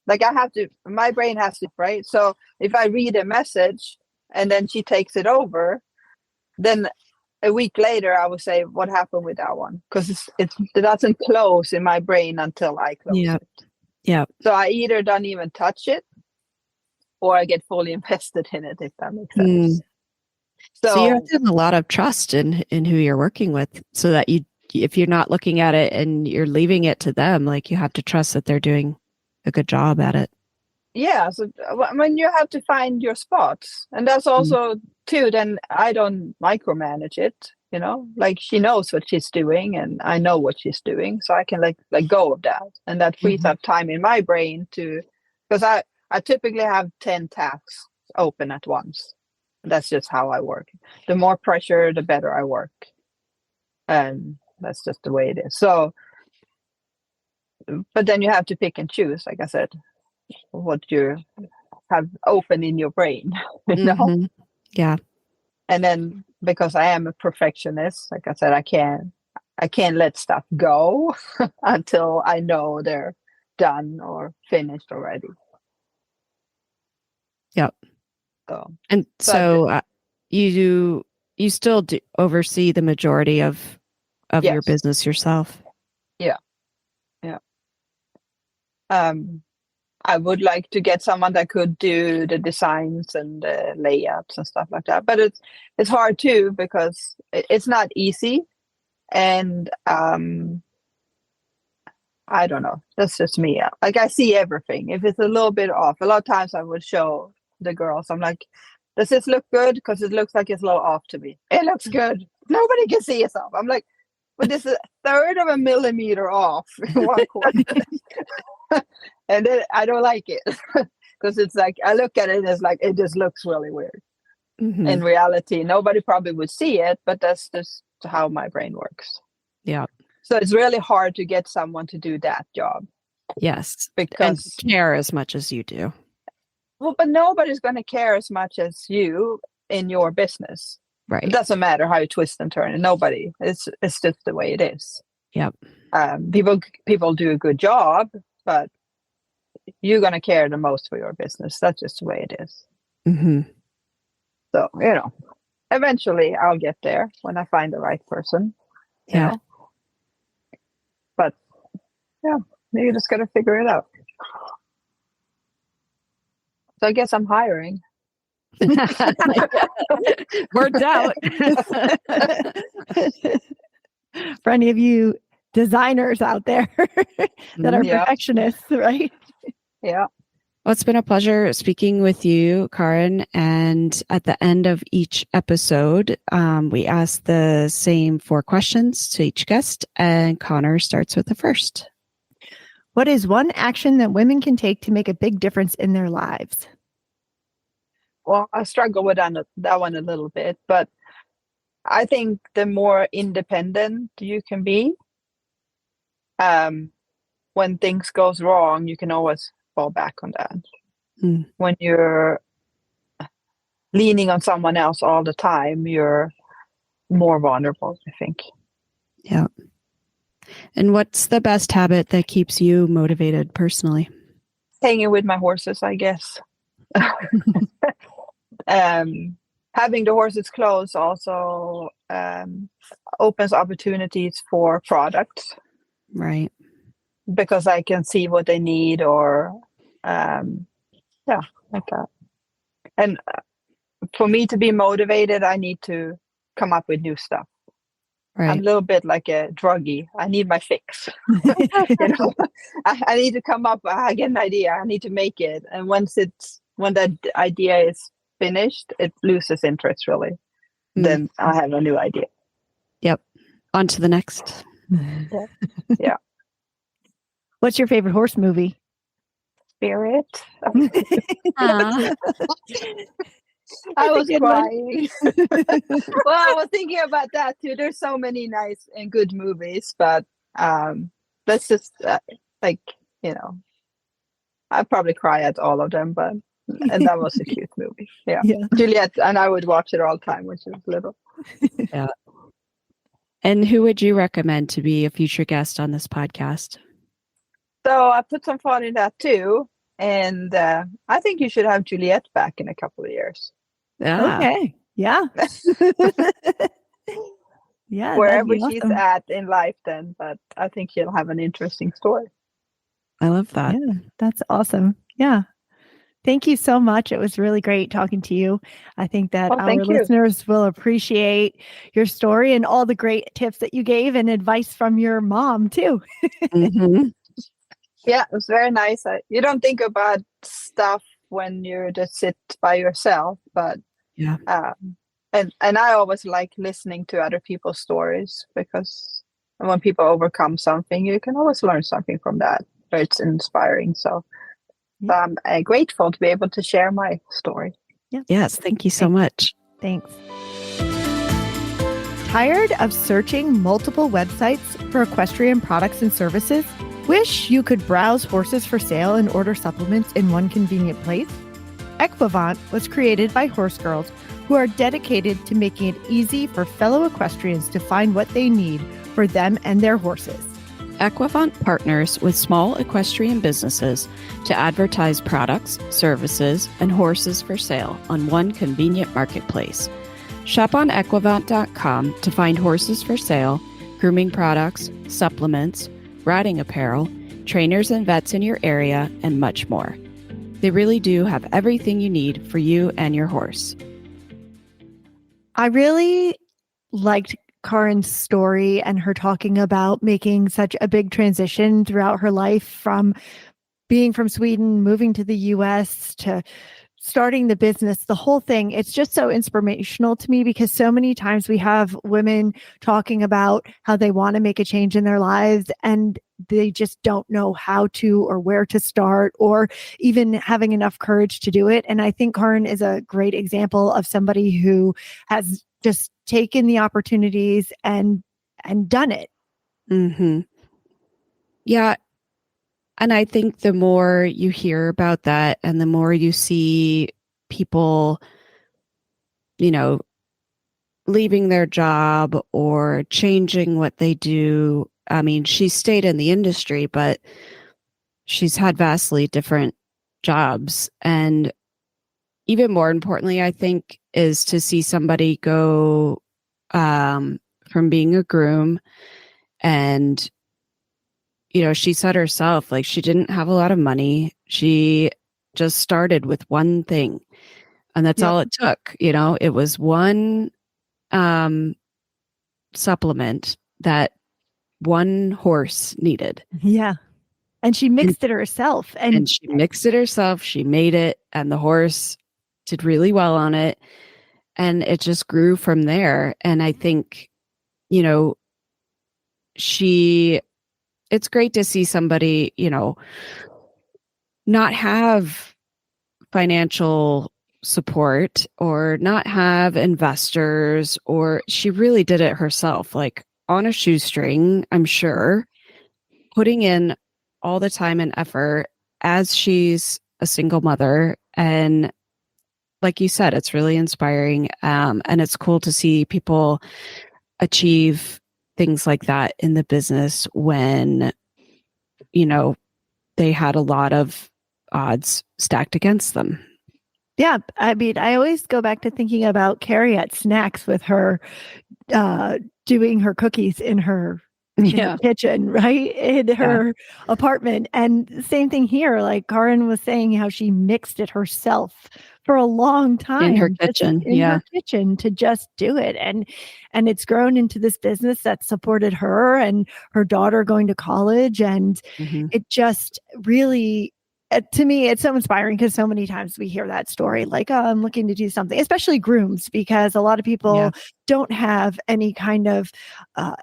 my brain has to, right? So if I read a message and then she takes it over, then a week later I would say, what happened with that one? Because it doesn't close in my brain until I close it. Yeah. So I either don't even touch it or I get fully invested in it, if that makes sense. So you have to have a lot of trust in who you're working with, so that if you're not looking at it and you're leaving it to them, like, you have to trust that they're doing a good job at it. Yeah. So you have to find your spots, and that's also too, then I don't micromanage it, like she knows what she's doing and I know what she's doing. So I can let go of that. And that frees up time in my brain because I typically have 10 tasks open at once. That's just how I work. The more pressure, the better I work. And that's just the way it is. So, but then you have to pick and choose, like I said, what you have open in your brain, Yeah. And then because I am a perfectionist, like I said, I can't let stuff go until I know they're done or finished already. Yep. So you still do oversee the majority of your business yourself. Yeah. I would like to get someone that could do the designs and the layouts and stuff like that, but it's hard too because it's not easy, and I don't know. That's just me. Like, I see everything. If it's a little bit off, a lot of times I would show the girls. I'm like, does this look good? Because it looks like it's a little off to me. It looks good. Nobody can see it's off. I'm like, but this is 1/3 of a millimeter off in one corner. And then I don't like it because it's like, I look at it and it's like, it just looks really weird. In reality, nobody probably would see it, but that's just how my brain works. Yeah. So it's really hard to get someone to do that job. Yes. Because and care as much as you do. Well, but nobody's going to care as much as you in your business. Right. It doesn't matter how you twist and turn, and nobody. It's just the way it is. Yep. People do a good job, but you're going to care the most for your business. That's just the way it is. So, eventually I'll get there when I find the right person. Yeah. But you just got to figure it out. So I guess I'm hiring. Worked out. For any of you designers out there that are perfectionists, right? Yeah. Well, it's been a pleasure speaking with you, Karin. And at the end of each episode, we ask the same 4 questions to each guest, and Connor starts with the first. What is one action that women can take to make a big difference in their lives? well, I struggle with that one a little bit, but I think the more independent you can be, when things goes wrong, you can always fall back on that. Mm. When you're leaning on someone else all the time, you're more vulnerable, I think. Yeah. And what's the best habit that keeps you motivated personally? Hanging with my horses, I guess. Having the horses close also opens opportunities for products, Right. because I can see what they need, or yeah, like that. And for me to be motivated, I need to come up with new stuff. I'm Right. a little bit like a druggie. I need my fix. You know, I need to come up. I get an idea. I need to make it. And when that idea is finished, it loses interest really. Mm. Then I have a new idea. Yep. On to the next. Yeah. What's your favorite horse movie? Spirit. Aw. I was good one. crying. Well, I was thinking about that too. There's so many nice and good movies, but let's just like, you know, I probably cry at all of them, and that was a cute movie. Yeah. Yeah. Juliet and I would watch it all the time when she was little. Yeah. And who would you recommend to be a future guest on this podcast? So I put some thought in that too, and I think you should have Juliet back in a couple of years. Ah, Okay. Yeah. Yeah. Wherever that'd be she's awesome. at in life then, but I think she'll have an interesting story. I love that. Yeah, that's awesome. Yeah. Thank you so much. It was really great talking to you. I think that Oh, our thank you. listeners will appreciate your story and all the great tips that you gave and advice from your mom too. Mhm. Yeah, it was very nice. You don't think about stuff when you just sit by yourself, but Yeah. and I always like listening to other people's stories, because when people overcome something, you can always learn something from that. So it's inspiring. So Yeah. I'm grateful to be able to share my story. Yes. Thank you so much. Thanks. Tired of searching multiple websites for equestrian products and services? Wish you could browse horses for sale and order supplements in one convenient place? Equivant was created by horse girls who are dedicated to making it easy for fellow equestrians to find what they need for them and their horses. Equivant partners with small equestrian businesses to advertise products, services, and horses for sale on one convenient marketplace. Shop on equivant.com to find horses for sale, grooming products, supplements, riding apparel, trainers and vets in your area, and much more. They really do have everything you need for you and your horse. I really liked Karin's story and her talking about making such a big transition throughout her life, from being from Sweden, moving to the US, to starting the business, the whole thing. It's just so inspirational to me, because so many times we have women talking about how they want to make a change in their lives and they just don't know how to or where to start, or even having enough courage to do it. And I think Karin is a great example of somebody who has just taken the opportunities and done it. Mm-hmm. Yeah. And I think the more you hear about that and the more you see people, leaving their job or changing what they do. I mean, she stayed in the industry, but she's had vastly different jobs. And even more importantly, I think, is to see somebody go from being a groom, and she said herself, like, she didn't have a lot of money. She just started with one thing, and that's all it took. It was one supplement that one horse needed. Yeah. And she mixed it herself. And she mixed it herself. She made it, and the horse did really well on it. And it just grew from there. And I think, it's great to see somebody, not have financial support or not have investors, or she really did it herself, like on a shoestring, I'm sure, putting in all the time and effort as she's a single mother. And like you said, it's really inspiring. And it's cool to see people achieve things like that in the business when, they had a lot of odds stacked against them. Yeah. I mean, I always go back to thinking about Carrie at Snacks with her doing her cookies in her kitchen, right? In her apartment. And same thing here. Like Karin was saying how she mixed it herself for a long time in her kitchen. Her kitchen to just do it. And it's grown into this business that supported her and her daughter going to college. And it just really, to me, it's so inspiring because so many times we hear that story, like, oh, I'm looking to do something, especially grooms, because a lot of people don't have any kind of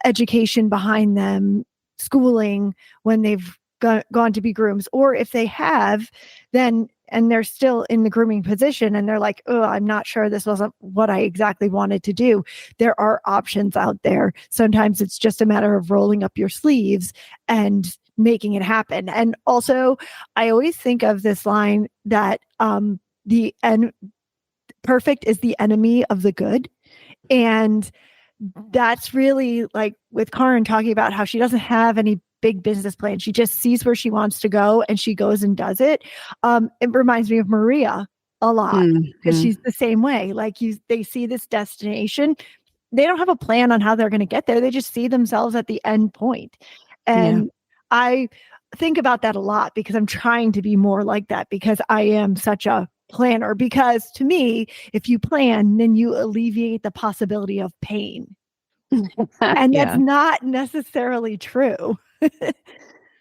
education behind them, schooling when they've gone to be grooms. Or if they have, then, and they're still in the grooming position and they're like, oh, I'm not sure this wasn't what I exactly wanted to do. There are options out there. Sometimes it's just a matter of rolling up your sleeves and making it happen. And also, I always think of this line that perfect is the enemy of the good. And that's really like with Karin talking about how she doesn't have any big business plan. She just sees where she wants to go and she goes and does it. It reminds me of Maria a lot because she's the same way. Like they see this destination. They don't have a plan on how they're going to get there. They just see themselves at the end point. And I think about that a lot because I'm trying to be more like that because I am such a planner. Because to me, if you plan, then you alleviate the possibility of pain. And that's not necessarily true.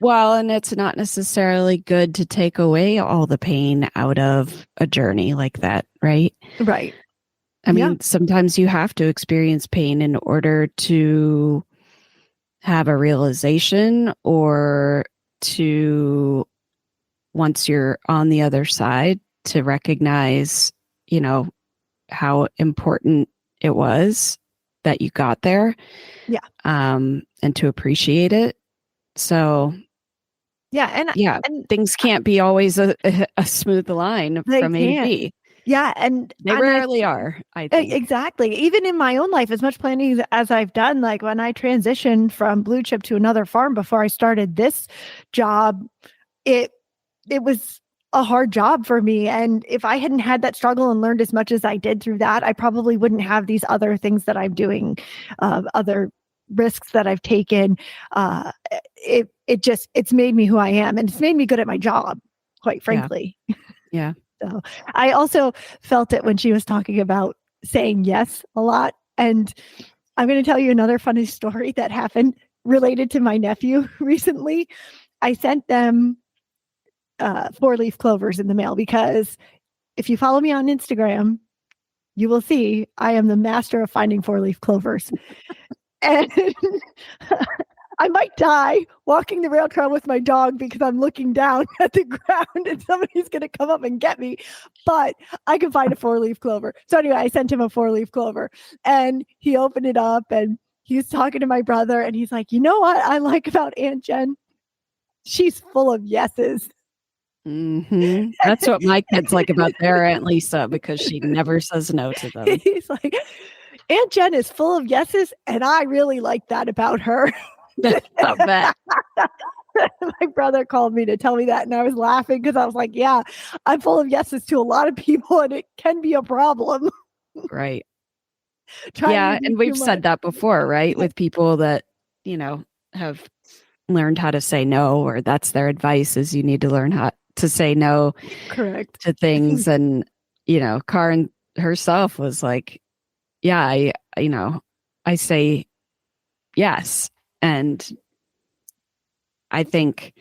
Well, and it's not necessarily good to take away all the pain out of a journey like that, right? Right. I mean, sometimes you have to experience pain in order to have a realization or to, once you're on the other side, to recognize, how important it was that you got there. Yeah. And to appreciate it. So and things can't be always a smooth line from A to B. Yeah. And they rarely are, I think. Exactly. Even in my own life, as much planning as I've done, like when I transitioned from Blue Chip to another farm before I started this job, it was a hard job for me. And if I hadn't had that struggle and learned as much as I did through that, I probably wouldn't have these other things that I'm doing, other risks that I've taken. It's made me who I am, and it's made me good at my job, quite frankly. Yeah. So I also felt it when she was talking about saying yes a lot. And I'm going to tell you another funny story that happened related to my nephew recently. I sent them 4-leaf clovers in the mail because if you follow me on Instagram, you will see I am the master of finding 4-leaf clovers. And I might die walking the rail trail with my dog because I'm looking down at the ground and somebody's going to come up and get me. But I can find a 4-leaf clover. So anyway, I sent him a 4-leaf clover and he opened it up and he was talking to my brother and he's like, you know what I like about Aunt Jen? She's full of yeses. Mm-hmm. That's what my kids like about their Aunt Lisa because she never says no to them. He's like, Aunt Jen is full of yeses, and I really like that about her. I bet. My brother called me to tell me that, and I was laughing because I was like, yeah, I'm full of yeses to a lot of people, and it can be a problem. Right. And we've said that before, right? With people that, have learned how to say no, or that's their advice is you need to learn how to say no. Correct. To things. And, Karin herself was like, I say yes. And I think,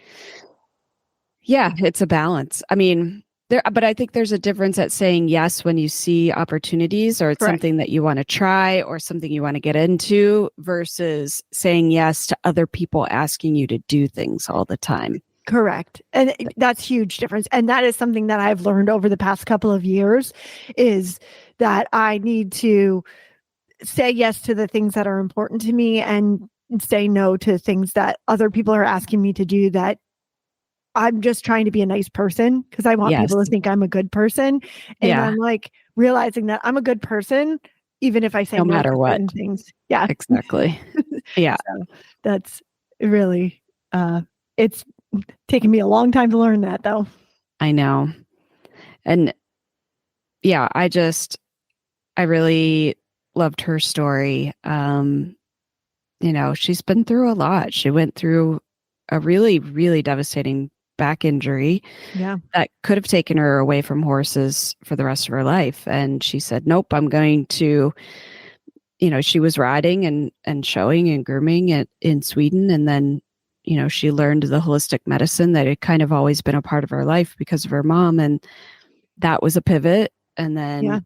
it's a balance. I mean, but I think there's a difference at saying yes when you see opportunities or it's something that you want to try or something you want to get into versus saying yes to other people asking you to do things all the time. Correct. And that's huge difference. And that is something that I've learned over the past couple of years, is that I need to say yes to the things that are important to me and say no to things that other people are asking me to do, that I'm just trying to be a nice person because I want people to think I'm a good person. And I'm like realizing that I'm a good person, even if I say no no matter to what. certain things. Yeah, Exactly. Yeah. So that's really, it's taken me a long time to learn that, though. I know. And yeah, I really loved her story. She's been through a lot. She went through a really, really devastating back injury that could have taken her away from horses for the rest of her life. And she said, nope, I'm going to, she was riding and showing and grooming in Sweden. And then, she learned the holistic medicine that had kind of always been a part of her life because of her mom. And that was a pivot. And then,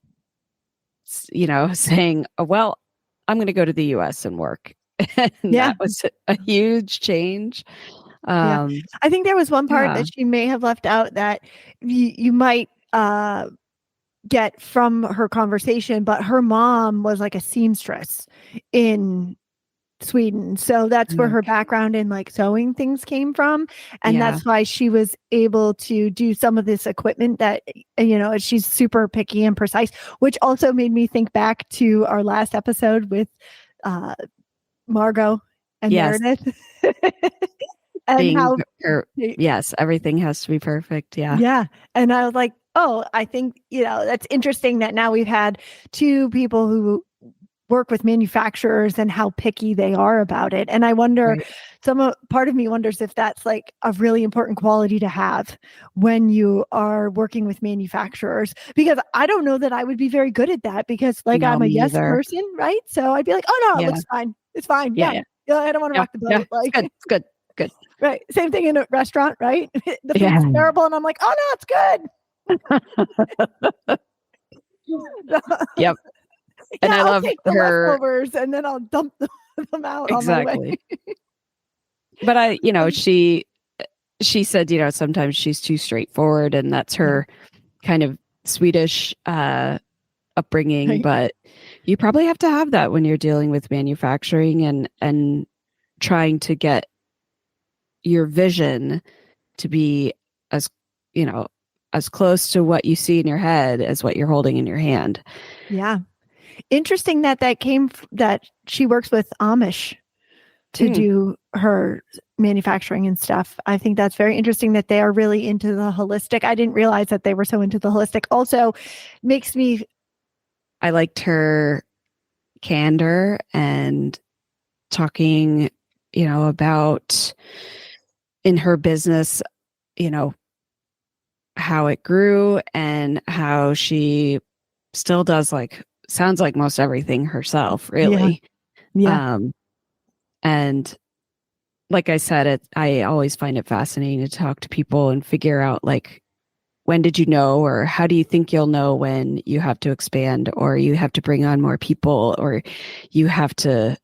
saying, oh, well, I'm going to go to the US and work. And that was a huge change. I think there was one part that she may have left out that you might get from her conversation, but her mom was like a seamstress in Sweden. So that's where her background in like sewing things came from. And that's why she was able to do some of this equipment that, she's super picky and precise, which also made me think back to our last episode with Margot and Meredith. And how everything has to be perfect. Yeah. And I was like, oh, I think, that's interesting that now we've had two people who work with manufacturers and how picky they are about it. And I wonder, part of me wonders if that's like a really important quality to have when you are working with manufacturers, because I don't know that I would be very good at that, because I'm a yes person, right? So I'd be like, oh no, it looks fine. It's fine. Yeah. I don't want to rock the boat. Like, it's good. Right. Same thing in a restaurant, right? The food's terrible. And I'm like, oh no, it's good. Yep. And I love take the leftovers and then I'll dump them out on my way. But she said, sometimes she's too straightforward, and that's her kind of Swedish upbringing. Right. But you probably have to have that when you're dealing with manufacturing and trying to get your vision to be as close to what you see in your head as what you're holding in your hand. Yeah. Interesting that that she works with Amish to do her manufacturing and stuff. I think that's very interesting that they are really into the holistic. I didn't realize that they were so into the holistic. Also makes me. I liked her candor and talking, about in her business, how it grew and how she still does sounds like most everything herself, really. Yeah. And like I said, I always find it fascinating to talk to people and figure out when did you know, or how do you think you'll know when you have to expand, or you have to bring on more people, or you have to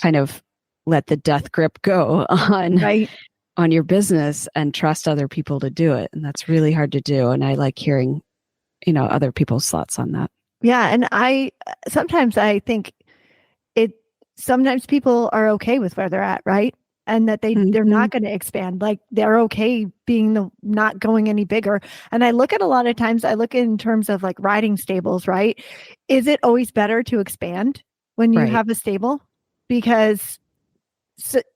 kind of let the death grip go on your business and trust other people to do it. And that's really hard to do. And I like hearing, other people's thoughts on that. Yeah. And sometimes I think sometimes people are okay with where they're at, right? And that they're not going to expand. Like they're okay being not going any bigger. And I look at a lot of times, in terms of like riding stables, right? Is it always better to expand when you have a stable? Because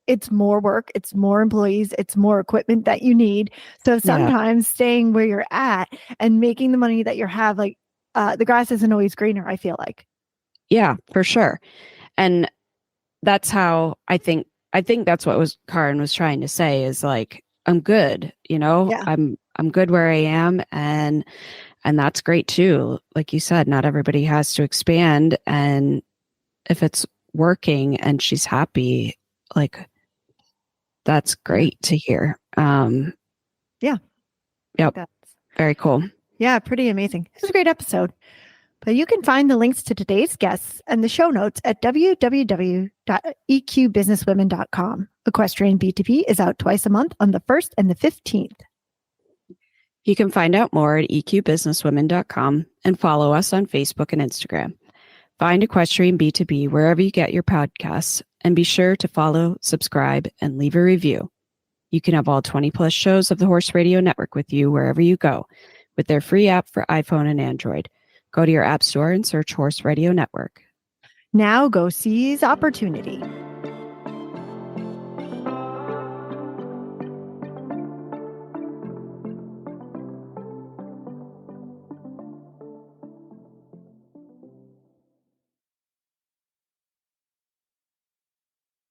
it's more work, it's more employees, it's more equipment that you need. So sometimes staying where you're at and making the money that you have, the grass isn't always greener, I feel like. Yeah, for sure. And that's how I think that's what Karin was trying to say, is I'm good, I'm good where I am. And that's great too. Like you said, not everybody has to expand. And if it's working and she's happy, that's great to hear. Yeah. Yep. Very cool. Yeah. Pretty amazing. This is a great episode. But you can find the links to today's guests and the show notes at www.eqbusinesswomen.com. Equestrian B2B is out twice a month on the 1st and the 15th. You can find out more at eqbusinesswomen.com and follow us on Facebook and Instagram. Find Equestrian B2B wherever you get your podcasts, and be sure to follow, subscribe, and leave a review. You can have all 20 plus shows of the Horse Radio Network with you wherever you go with their free app for iPhone and Android. Go to your app store and search Horse Radio Network. Now go seize opportunity.